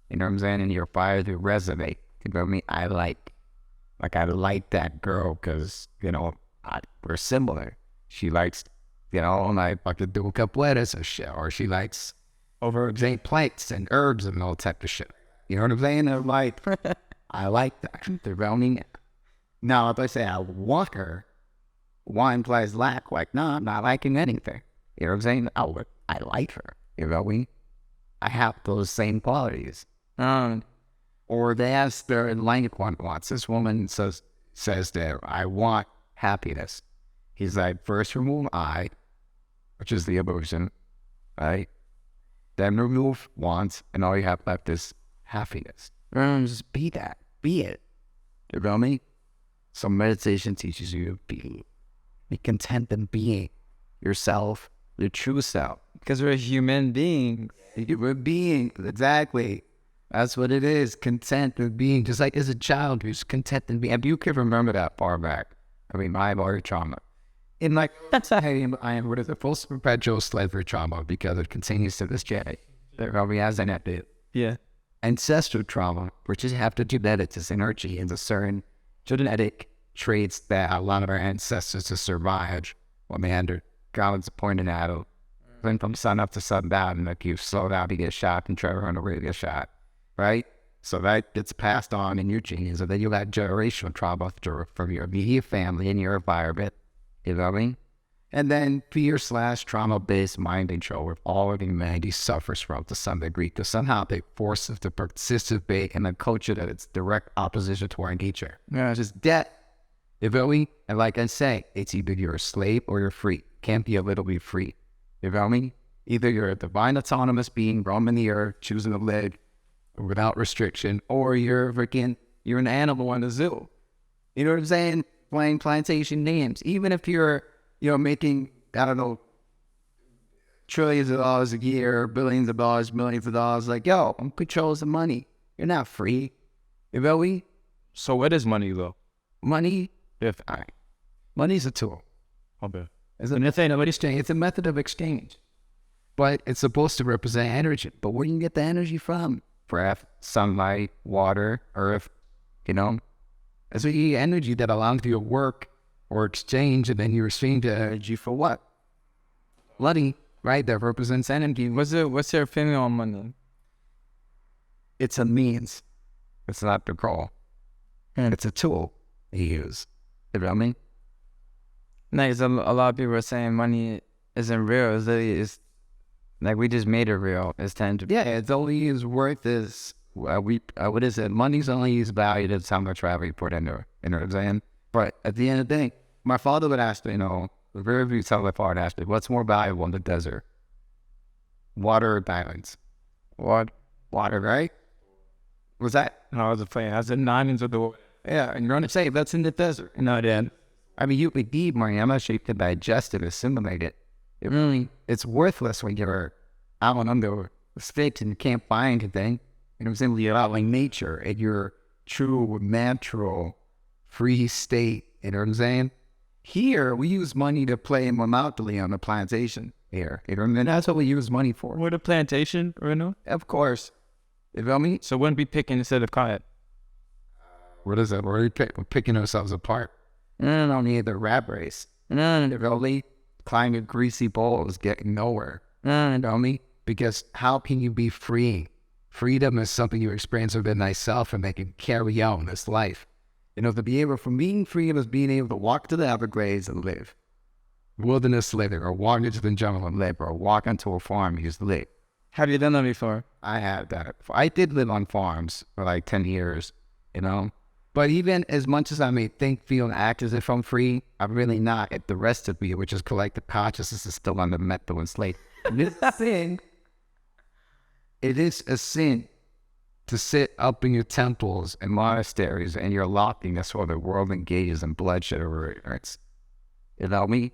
You know what I'm saying? And your fire to resonate. You know what I mean? I like that girl because, we're similar. She likes, like to do a couple lettuce and shit. Or she likes overexamined plants and herbs and all type of shit. You know what I'm saying? I'm like, I like that. They're rounding it. Now, if I say I want her, why implies lack? Like, no, I'm not liking anything. You know what I'm saying? I like her. You know what I mean? I have those same qualities. Or they ask their like one wants. This woman says that I want happiness. He's like, first remove I, which is the emotion, right? Then remove wants, and all you have left is happiness. Just be that. Be it. You know me? So meditation teaches you to be content in being yourself, your true self. Because we're human beings. We're beings, exactly. That's what it is, content with being. Just like as a child who's content in being. If you can remember that far back, I have already trauma. And like, that's how I am with the full perpetual slavery trauma because it continues to this day. There probably has an update. Yeah. Ancestral trauma, which is have to genetics, is energy, and the certain genetic traits that a lot of our ancestors have survived. Well, man, God's pointing at them. Then from sun up to sundown, and like you slow down to get shot and try to run away to get shot, right? So that gets passed on in your genes, and then you got generational trauma from your immediate family and your environment. You know what I mean? And then fear/trauma-based mind control, where all of humanity suffers from to some degree, because somehow they force us to participate in a culture that it's direct opposition to our nature. Yeah. It's just debt. You feel me? And like I say, it's either you're a slave or you're free. Can't be a little bit free. You feel me? Either you're a divine autonomous being roaming the earth, choosing to live without restriction, or you're an animal in a zoo. You know what I'm saying? Playing plantation names. Even if you're, making, trillions of dollars a year, billions of dollars, millions of dollars, like, yo, I'm controls the money. You're not free. You feel me? So what is money though? Money, If money's a tool. okay. It's a method of exchange. It's a method of exchange. But it's supposed to represent energy. But where do you get the energy from? Breath, sunlight, water, earth, you know? It's the energy that allows you to work or exchange, and then you exchange the energy for what? Money, right? That represents energy. What's your opinion on money? It's a means. It's not the goal. And it's a tool you use. You know what I mean? Like, a lot of people are saying money isn't real. It's like we just made it real. It's tangible. Yeah, it's only as worth as what is it? Money's only as valued as how much value you put into it. You know what I'm saying? But at the end of the day, my father would ask me, very few times my father asked me, what's more valuable in the desert? Water or diamonds? Water, right? Was that? No, I was playing. I said diamonds are the. Yeah, and you're going to say that's in the desert. No, then. I mean, you could eat money. I'm not sure you can digest it, assimilate it. It's worthless when you're out on the sticks and you can't find anything. You know what I'm saying? You're out in nature and your true, natural, free state. You know what I'm saying? Here, we use money to play monopoly on the plantation here. You know what I mean? That's what we use money for. We're the plantation, right now? Of course. You feel me? So wouldn't be picking instead of cutting. What is it? We're picking ourselves apart. No need the rat race. Really climbing greasy bowls, getting nowhere. You know me? Because how can you be free? Freedom is something you experience within thyself and they can carry out in this life. To be able, from being free is being able to walk to the Everglades and live. Wilderness living, or walk into the jungle and live, or walk onto a farm and just live. Have you done that before? I have done it before. I did live on farms for like 10 years, But even as much as I may think, feel, and act as if I'm free, I'm really not. If the rest of me, which is collective consciousness, is still under mental enslavement. It is a sin to sit up in your temples and monasteries and you're locking us while the world engages in bloodshed over ignorance. You know me?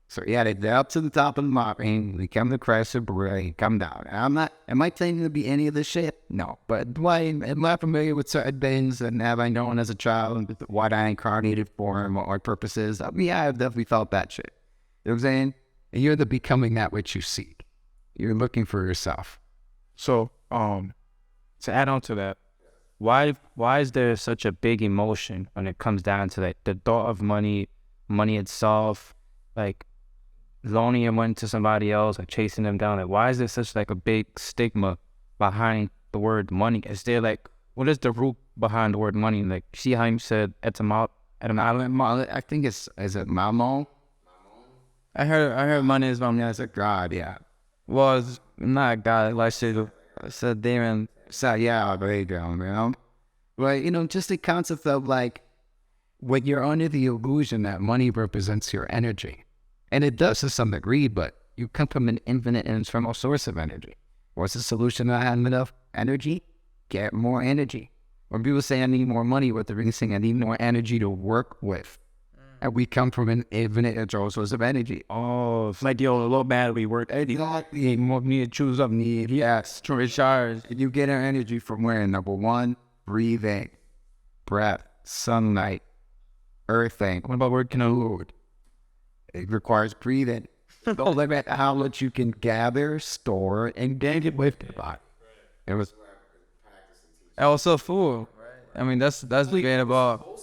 So yeah, they up to the top of the mountain, they come to Christ and pray, come down. And am I claiming to be any of this shit? No. But am I familiar with certain things and have I known as a child what I incarnated for and what my purpose is? Yeah, I've definitely felt that shit. You know what I'm saying? And you're the becoming that which you seek. You're looking for yourself. So, to add on to that, why is there such a big emotion when it comes down to like the thought of money itself, like loaning your money to somebody else, like chasing them down? Like, why is there such like a big stigma behind the word money? Is there like, what is the root behind the word money? Like, see how you said etymology? I think is it Mamo? I heard money is from It's a god, yeah. well, it's not God. Like it's a demon. So yeah, there you go, But just the concept of like when you're under the illusion that money represents your energy. And it does to some degree, but you come from an infinite and eternal source of energy. What's the solution to having enough energy? Get more energy. When people say I need more money, what they're really saying, I need more energy to work with. And we come from an infinite eternal source of energy. Oh, it's like, yo, a little bad we work. Exactly. More need to choose up need. Yes. To recharge. And you get our energy from where? Number one, breathing, breath, sunlight, earthing. What about working on food? It requires breathing. Don't limit how much you can gather, store, and get it with the body. It was Also food. I mean, that's debatable.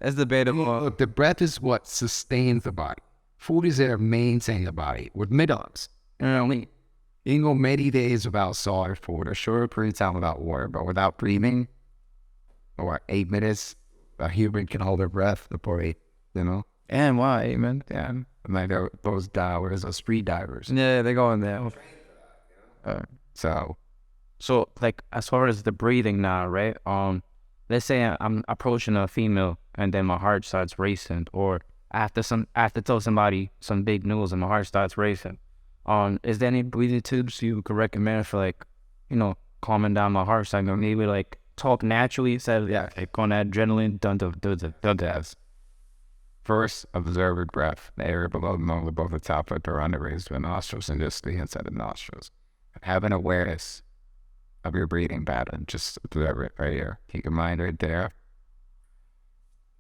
That's debatable. Look, the breath is what sustains the body. Food is there to maintain the body with minerals. You can go many days without salt or food, or short period of time without water, but without breathing, or 8 minutes, a human can hold their breath before they, And why, 8 minutes? Yeah. Like those divers, those free divers. Yeah, they go in there. So like as far as the breathing now, right? Let's say I'm approaching a female and then my heart starts racing, or I have to tell somebody some big news and my heart starts racing. Is there any breathing tips you could recommend for like, calming down my heart? So I can maybe like talk naturally instead of like on adrenaline. Done. First, observe your breath. The air below the nose, above the top of the around the raised to the nostrils and just the inside the nostrils. Have an awareness of your breathing pattern. Just observe it right here. Keep your mind right there.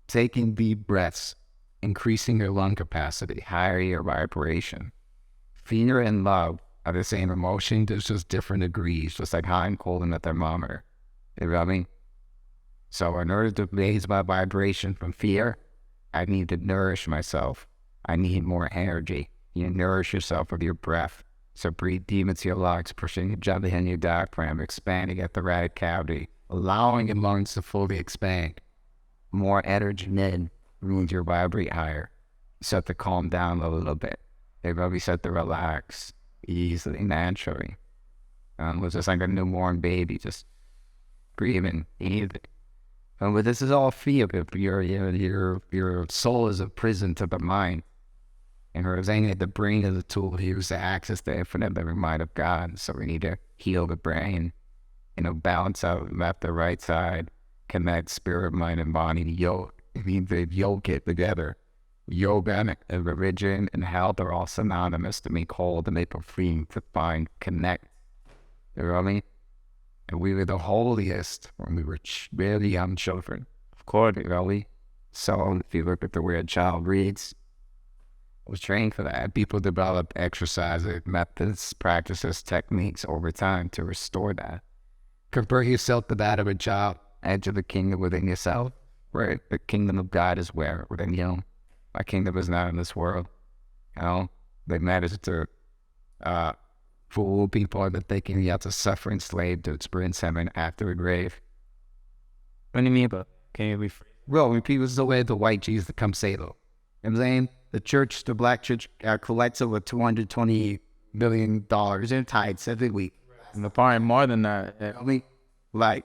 Taking deep breaths increasing your lung capacity, higher your vibration. Fear and love are the same emotion, there's just different degrees, just like hot and cold in a thermometer. You know what I mean? So in order to raise my vibration from fear, I need to nourish myself. I need more energy. You nourish yourself with your breath. So breathe deep into your lungs, pushing your belly and your diaphragm, expanding at the right cavity, allowing your lungs to fully expand. More energy in means you vibrate higher. You start to calm down a little bit. They really start to relax easily, naturally. It's just like a newborn baby, just breathing easy. But this is all fear. Your soul is a prison to the mind. And we're saying that the brain is a tool to use to access the infinite living mind of God. So we need to heal the brain, balance out left to right side, connect spirit, mind, and body. Yoke, it means they yoke it together. Yoga and religion and health are all synonymous to make whole, to make free, to find, connect. You know what I mean? And we were the holiest when we were really young children. Of course, really. So if you look at the way a child reads, I was trained for that. People develop exercises, methods, practices, techniques over time to restore that. Compare yourself to that of a child, enter the kingdom within yourself, right? The kingdom of God is where? Within you. My kingdom is not in this world. They managed to fool people into thinking you have to suffer enslaved to experience heaven after the grave. What do you mean about? Can you rephrase? Well, when people the way the white Jesus to come save them. You know what I'm saying? The church, the black church, collects over $220 billion in tithes every week. And the part more than that. Yeah. Like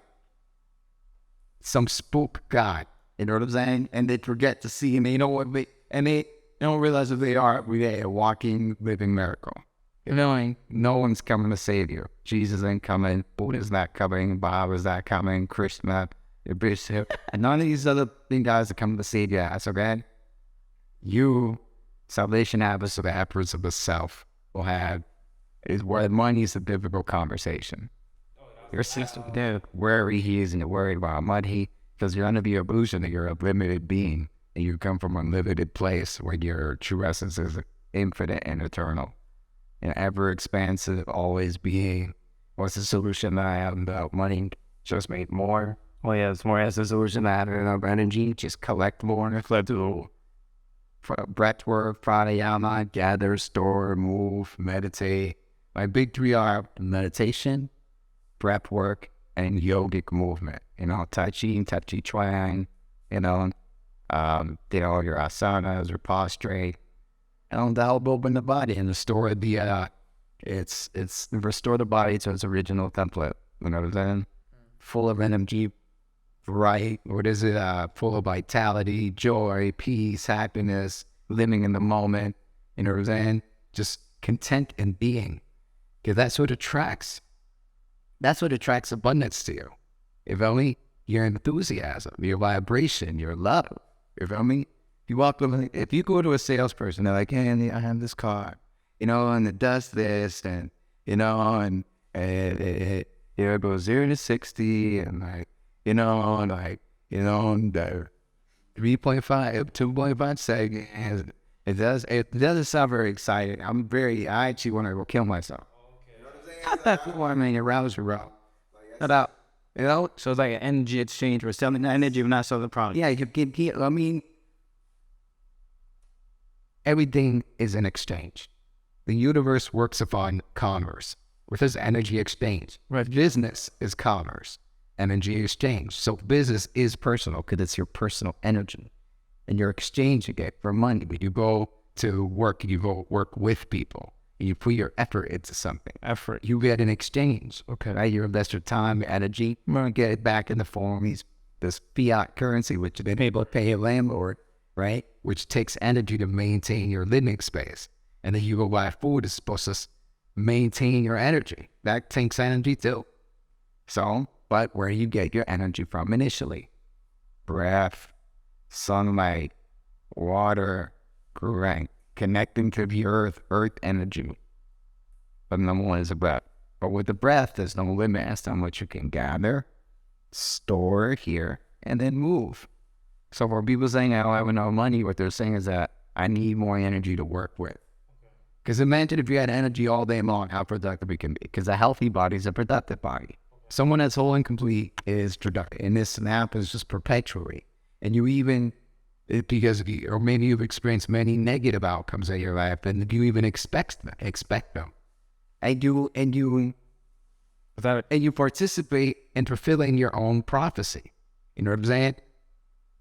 some spook God. You know what I'm saying? And they forget to see him. They don't realize that they are every day a walking, living miracle. No one's coming to save you. Jesus ain't coming. Buddha's not coming. Bob is not coming. Krishna, your bishop. And none of these other guys are coming to save your ass, okay? Salvation happens to the efforts of the self will have, is where money is a difficult conversation. Your system, worry, he's and you're worried about money, because you're under the illusion that you're a limited being, and you come from a limited place where your true essence is infinite and eternal. Ever expansive, always being. What's the solution that I have about money? Just make more. Oh yeah, it's more as a solution. I have enough energy, just collect more and collect a little. Breath work, pranayama, gather, store, move, meditate. My big three are meditation, breath work, and yogic movement. Tai-Chi, Chuan, your asanas or prostrate. And that'll open the body and restore the restore the body to its original template. You know what I'm saying? Full of energy, right? What is it? Full of vitality, joy, peace, happiness, living in the moment. You know what I'm saying? Just content in being. Because that's what attracts. That's what attracts abundance to you. You feel me? Your enthusiasm, your vibration, your love. You feel me? You walk up, if you go to a salesperson, they're like, hey, I have this car, and it does this, and, and it goes 0 to 60, and the 3.5, 2.5 seconds. It doesn't sound very exciting. I actually want to go kill myself. Arouse your route. So it's like an energy exchange. We're selling the energy, we're not selling the product. Yeah, everything is an exchange. The universe works upon commerce, which is energy exchange. Right. Business is commerce, energy exchange. So business is personal because it's your personal energy. And you're exchanging it for money. When you go to work, you go work with people. You put your effort into something. You get an exchange. Okay. Right? You invest your time, your energy. You're going to get it back in the form of this fiat currency, which you've been able to pay your landlord, right? Which takes energy to maintain your living space. And then you go buy food, it's supposed to maintain your energy. That takes energy too. So, but where do you get your energy from initially? Breath, sunlight, water, correct. Connecting to the earth energy. But number one is the breath. But with the breath, there's no limit as to how much you can gather, store here, and then move. So for people saying I don't have enough money, what they're saying is that I need more energy to work with. Because imagine if you had energy all day long, how productive it can be. Because a healthy body is a productive body. Someone that's whole and complete is productive. And this happens just perpetually. And you even, or maybe you've experienced many negative outcomes in your life, and you even expect them. And you participate in fulfilling your own prophecy. You know what I'm saying?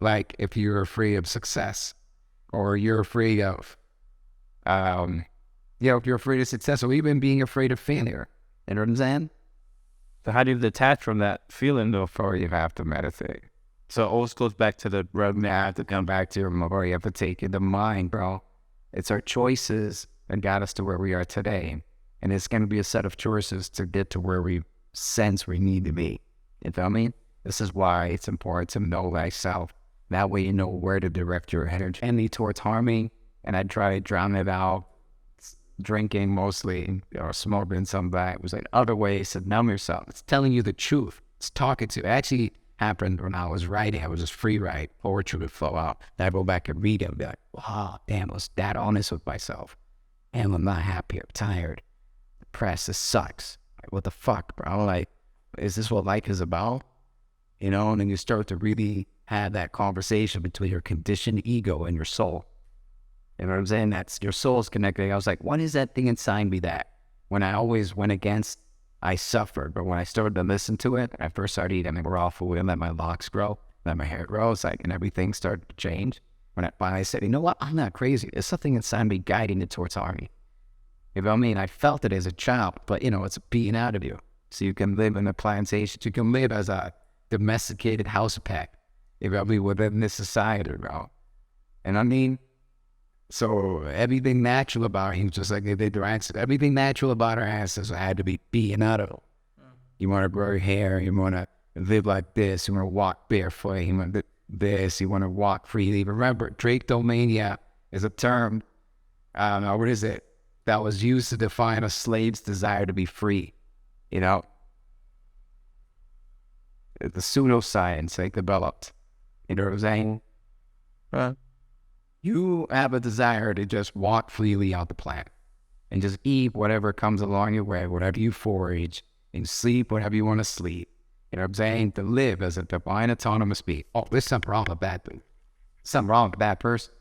Like if you're afraid of success, or you're afraid of, if you're afraid of success, or even being afraid of failure. You know what I'm saying? So how do you detach from that feeling though? Or you have to meditate. So it always goes back to the road. You have to come back to your mind, or you have to take in the mind, bro. It's our choices that got us to where we are today. And it's going to be a set of choices to get to where we sense we need to be. You feel me? This is why it's important to know thyself. That way you know where to direct your energy. And towards harming, and I try to drown it out, drinking mostly, or smoking some back. It was like other ways to numb yourself. It's telling you the truth. It's talking to you. It actually happened when I was writing. I was just free write. Poetry would flow out. And I go back and read it and be like, wow, damn, I was that honest with myself. And I'm not happy. I'm tired. Depressed. This sucks. Like, what the fuck, bro? Like, is this what life is about? You know, and then you start to really have that conversation between your conditioned ego and your soul. You know what I'm saying? That's your soul's connected. I was like, what is that thing inside me that when I always went against, I suffered. But when I started to listen to it, I first started eating raw food and let my locks grow, let my hair grow, it's like, and everything started to change. When I finally said, you know what? I'm not crazy. There's something inside me guiding it towards harmony. You know what I mean? I felt it as a child, but it's beating out of you. So you can live in a plantation. You can live as a domesticated house pet. You know what I mean? Within this society, bro. And I mean, so everything natural about him, just like they did their ancestors, everything natural about our ancestors had to be beaten out of them. You want to grow your hair, you want to live like this, you want to walk barefoot, you want to this, you want to walk freely. Remember, drapetomania is a term, I don't know, what is it? That was used to define a slave's desire to be free. You know? The pseudoscience they developed. You know what I'm saying? You have a desire to just walk freely out the planet and just eat whatever comes along your way, whatever you forage, and sleep whatever you want to sleep. You know what I'm saying? To live as a divine autonomous being. Oh, there's something wrong with that thing. Something wrong with that person.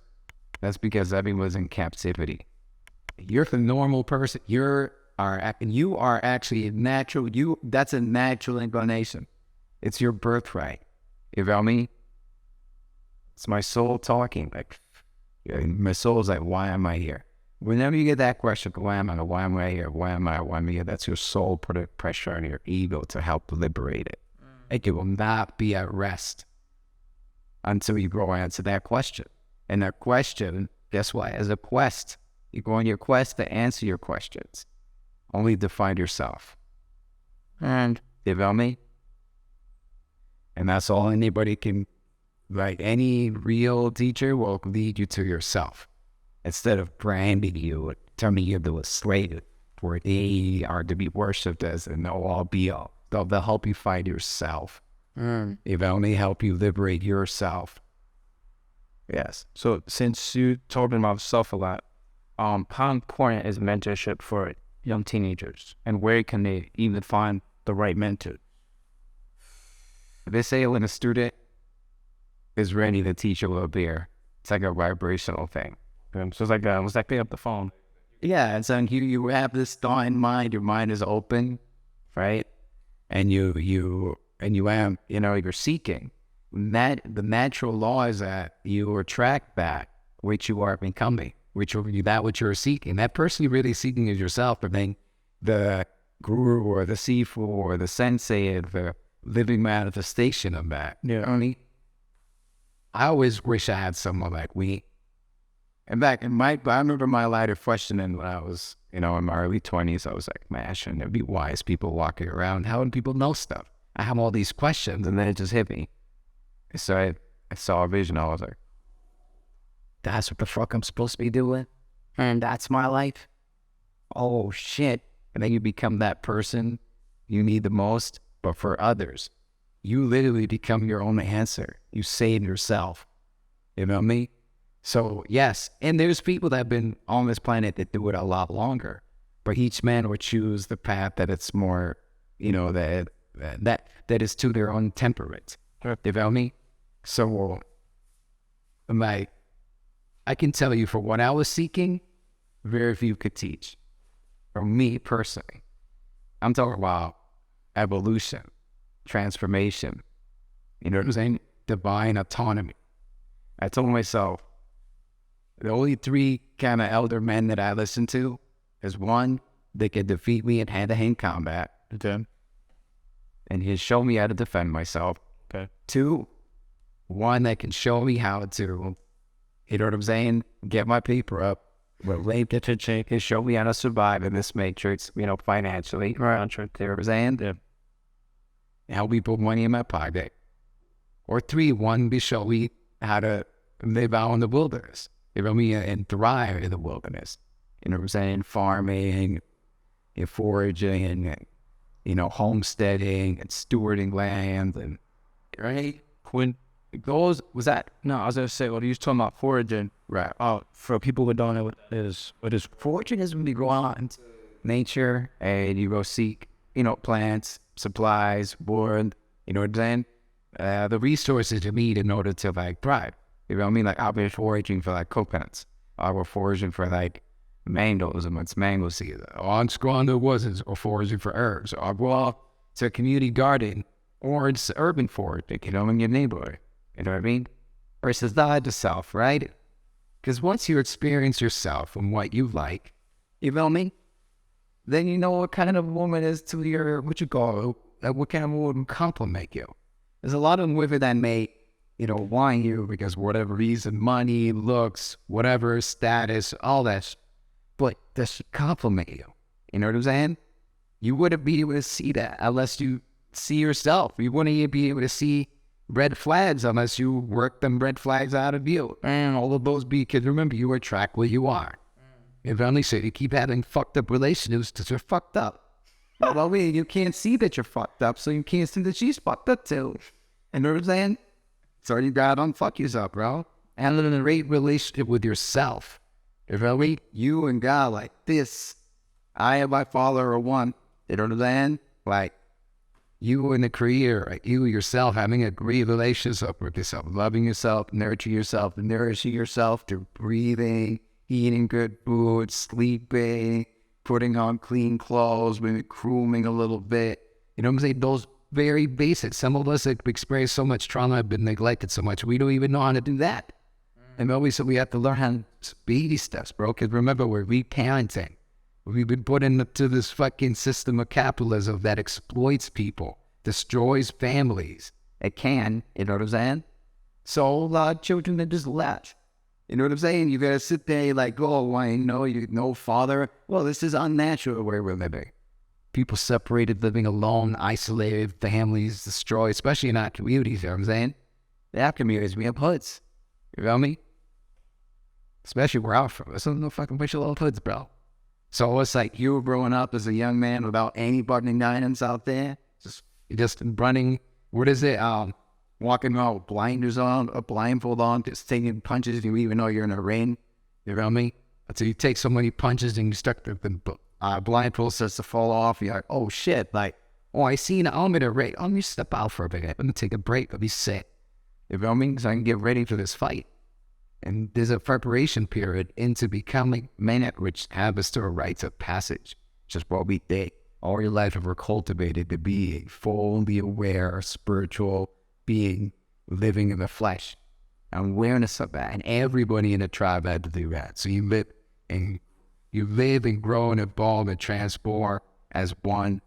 That's because everyone's in captivity. You're the normal person. You are actually natural. That's a natural inclination. It's your birthright. You feel me? It's my soul talking. Like, my soul's like, why am I here? Whenever you get that question, why am I here? Why am I here? That's your soul putting pressure on your ego to help liberate it. It will not be at rest until you go answer that question. And that question, guess what? Is a quest. You go on your quest to answer your questions. Only to find yourself. And you feel me? And that's all anybody can. Like any real teacher will lead you to yourself instead of branding you and turning you into a slave where they are to be worshipped as an all be all. They'll help you find yourself. They'll only help you liberate yourself. Yes. So since you're talking about self a lot, how important is mentorship for young teenagers, and where can they even find the right mentor? They say when a student is ready to teach a little beer, it's like a vibrational thing. So it's like pick up the phone. Yeah, it's like you have this thought in mind. Your mind is open, right? And you're seeking. The natural law is that you attract that which you are becoming, which you're seeking. That person you're really seeking is yourself. But then the guru or the sifu or the sensei, the living manifestation of that. Yeah. I always wish I had someone like me. And back I remember my lighter questioning when I was, in my early 20s. I was like, man, shouldn't there be wise people walking around? How do people know stuff? I have all these questions, and then it just hit me. So I saw a vision. I was like, that's what the fuck I'm supposed to be doing? And that's my life? Oh, shit. And then you become that person you need the most, but for others. You literally become your own answer. You save yourself. You know what I mean? So, yes, and there's people that have been on this planet that do it a lot longer, but each man would choose the path that it's more, you know, that is to their own temperament. Sure. You feel me? So, like, I can tell you for what I was seeking, very few could teach. For me personally, I'm talking about evolution, transformation, you know what I'm saying? Divine autonomy. I told myself, the only three kind of elder men that I listen to is one, they could defeat me in hand-to-hand combat. Okay. And he'll show me how to defend myself. Okay. Two, one that can show me how to, you know what I'm saying, get my paper up. Relate to change. He'll show me how to survive in this matrix, you know, financially. Right. You know what I'm saying? Yeah. Help me put money in my pocket. Or three, one to show me how to live out in the wilderness. You know what I mean? And thrive in the wilderness. You know what I'm saying? Farming, and foraging, and, you know, homesteading, and stewarding land, and, right? When those was that? No, I was gonna say. Well, you was talking about foraging. Right. For people who don't know what that is, what is Foraging is when you go out into nature and you go seek, you know, plants, supplies, wood, you know what I'm saying? The resources you need in order to, like, thrive. You know what I mean? Like, I've been foraging for, like, coconuts. I was foraging for, like, mangoes and it's mango season. Or I'm scrolling the woods or foraging for herbs. Or I go out to a community garden or it's urban foraging, you know, in your neighborhood. You know what I mean? Versus the self, right? Because once you experience yourself and what you like, you feel me? Then you know what kind of woman is to your, what kind of woman compliment you. There's a lot of women that may, you know, want you because whatever reason, money, looks, whatever, status, all that, but that should compliment you. You know what I'm saying? You wouldn't be able to see that unless you see yourself. You wouldn't even be able to see red flags unless you work them red flags out of you. And all of those because remember, you attract what you are. If only so you keep having fucked up relationships because you're fucked up. Well, you can't see that you're fucked up, so you can't see that she's fucked up too. You know what I'm saying? So you gotta unfuck yourself, bro. And in a great relationship with yourself. If only you and God like this, I and my Father are one. You know what I'm saying? Like, you and the Creator, like you yourself having a great relationship with yourself, loving yourself, nourishing yourself through breathing, eating good food, sleeping, putting on clean clothes, maybe grooming a little bit. You know what I'm saying? Those very basic. Some of us have experienced so much trauma, have been neglected so much, we don't even know how to do that. And always so we have to learn how to baby steps, bro. Because remember, we're reparenting. We've been put into this fucking system of capitalism that exploits people, destroys families. It can, you know what I'm saying? So a lot of children that just latch. You know what I'm saying? You gotta sit there like, oh, I know you no father. Well, this is unnatural where we're living. People separated, living alone, isolated, families destroyed, especially in our communities, you know what I'm saying? In our communities, we have hoods. You feel me? Especially where I'm from. There's no fucking bunch of little hoods, bro. So it's like you were growing up as a young man without any budding guidance out there. Just running, what is it? Walking around with blinders on, a blindfold on, just taking punches, you even know you're in a ring. You feel me? So you take so many punches and you start the blindfold starts to fall off. You're like, oh shit, like, oh, I see an I'm in a ring. Let me step out for a minute. Let me take a break. Let me sit. You feel me? So I can get ready for this fight. And there's a preparation period into becoming men which have a sort of rites of passage, just what we did. All your life we're cultivated to be a fully aware, spiritual being living in the flesh. Awareness of that. And everybody in the tribe had to do that. So you live and grow and evolve and transform as one.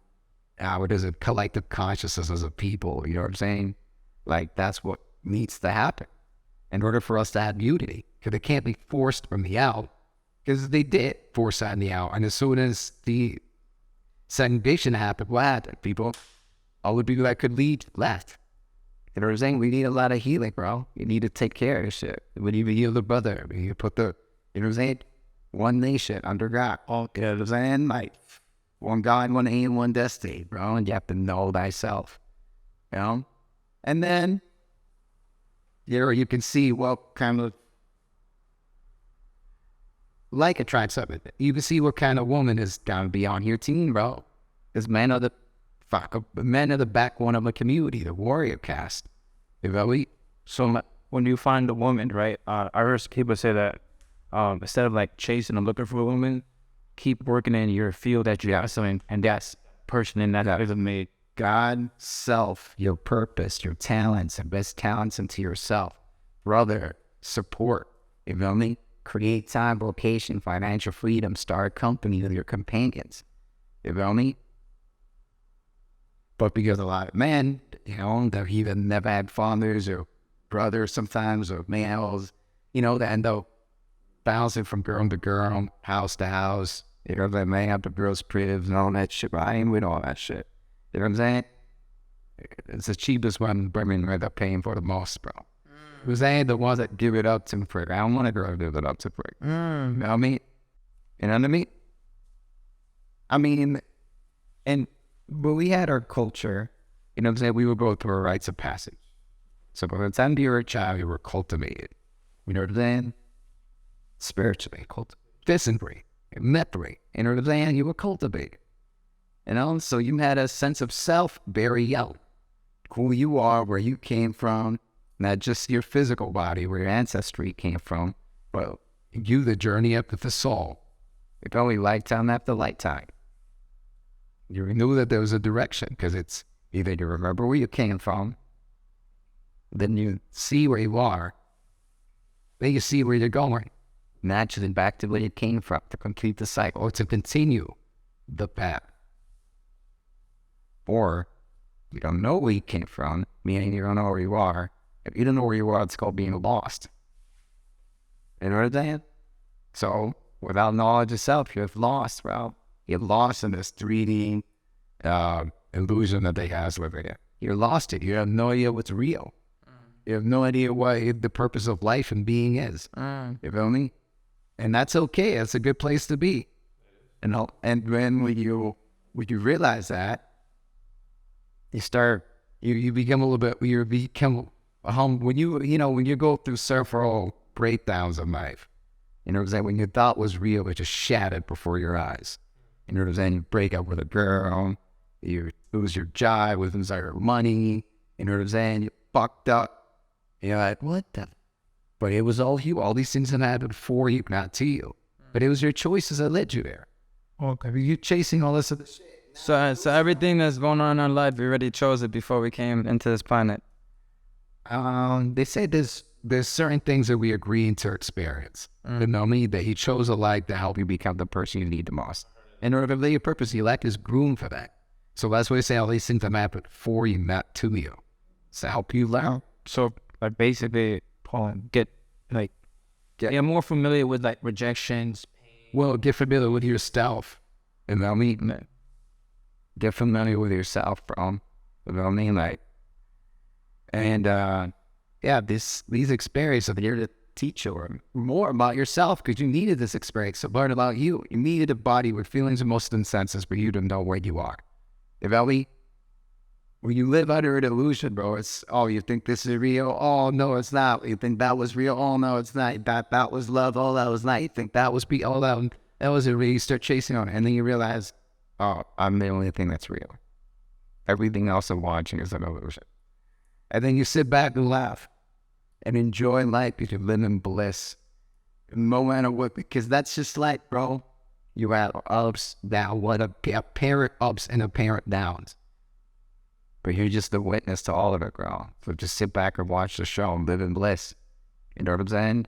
There's a collective consciousness as a people. You know what I'm saying? Like, that's what needs to happen in order for us to have unity, because it can't be forced from the out, because they did force that in the out. And as soon as the segregation happened, what happened? All the people that could lead left. You know what I'm saying? We need a lot of healing, bro. You need to take care of your shit. We need to heal the brother. We need to put you know what I'm saying? One nation under God. You know what I'm saying? Like, one God, one aim, one destiny, bro. And you have to know thyself. You know? And then You can see what kind of like attracts something. You can see what kind of woman is gonna be on your team, bro. Because men are the backbone of the community, the warrior caste. You know, So when you find a woman, right? I heard people say that instead of like chasing and looking for a woman, keep working in your field that you have something, and that's person in that is made. God, self, your purpose, your talents, invest talents into yourself. Brother, support. You know me? Create time, vocation, financial freedom, start a company with your companions. You know me? But because a lot of men, you know, that even never had fathers or brothers sometimes or males, you know, they end up bouncing from girl to girl, house to house. You know, they may have the girl's cribs and all that shit, but I ain't with all that shit. You know what I'm saying? It's the cheapest one women end up paying for the most, bro. Because they ain't the ones that give it up to freak. I don't want a girl to give it up to freak. You know what I mean? You know what I mean? I mean, and when we had our culture, you know what I'm saying, we would go through our rites of passage. So by the time you were a child, you were cultivated. You know what I'm saying? Spiritually, physically, mentally. You know what I'm saying? You were cultivated. You know, so you had a sense of self very young. Who you are, where you came from, not just your physical body, where your ancestry came from, but you, the journey up to the soul. It's only lifetime after lifetime. You knew that there was a direction, because it's either you remember where you came from, then you see where you are, then you see where you're going. Naturally back to where you came from to complete the cycle, or to continue the path. Or you don't know where you came from, meaning you don't know where you are. If you don't know where you are, it's called being lost. You know what I'm saying? So, without knowledge of self, you're lost, bro. You're lost in this 3D illusion that they have with it. You're lost it. You have no idea what's real. You have no idea what the purpose of life and being is. You feel me? And that's okay. That's a good place to be. And when you realize that, you become a little bit, when you go through several breakdowns of life, you know what I'm saying, when your thought was real, it just shattered before your eyes. You know what I'm saying, you break up with a girl, you lose your job, lose your money, you know what I'm saying, you fucked up, you're like, what the? But it was all you, all these things that happened for you, not to you. But it was your choices that led you there. Okay. You chasing all this other shit. So everything that's going on in our life, we already chose it before we came into this planet. They say there's certain things that we agree to experience. You know what I mean? That he chose a life to help you become the person you need the most. In order to live your purpose, you lack is groomed for that. So that's why they say all these things have happened for you, not to you. To help you learn. So like basically, get more familiar with like rejections. Well, get familiar with yourself. You know what I mean? Get familiar with yourself, bro. You know what I mean? Like, and these experiences are here to teach you more about yourself, because you needed this experience to learn about you. You needed a body with feelings, emotions, and senses for you to know where you are. You know what I mean? When you live under an illusion, bro, it's, oh, you think this is real? Oh, no, it's not. You think that was real? Oh, no, it's not. That was love. Oh, that was not. You think that was oh, that wasn't real. You start chasing on it, and then you realize, oh, I'm the only thing that's real. Everything else I'm watching is an illusion. And then you sit back and laugh and enjoy life because you live in bliss. No matter what, because that's just life, bro. You have ups, downs, apparent ups and apparent downs. But you're just the witness to all of it, bro. So just sit back and watch the show and live in bliss. You know what I'm saying?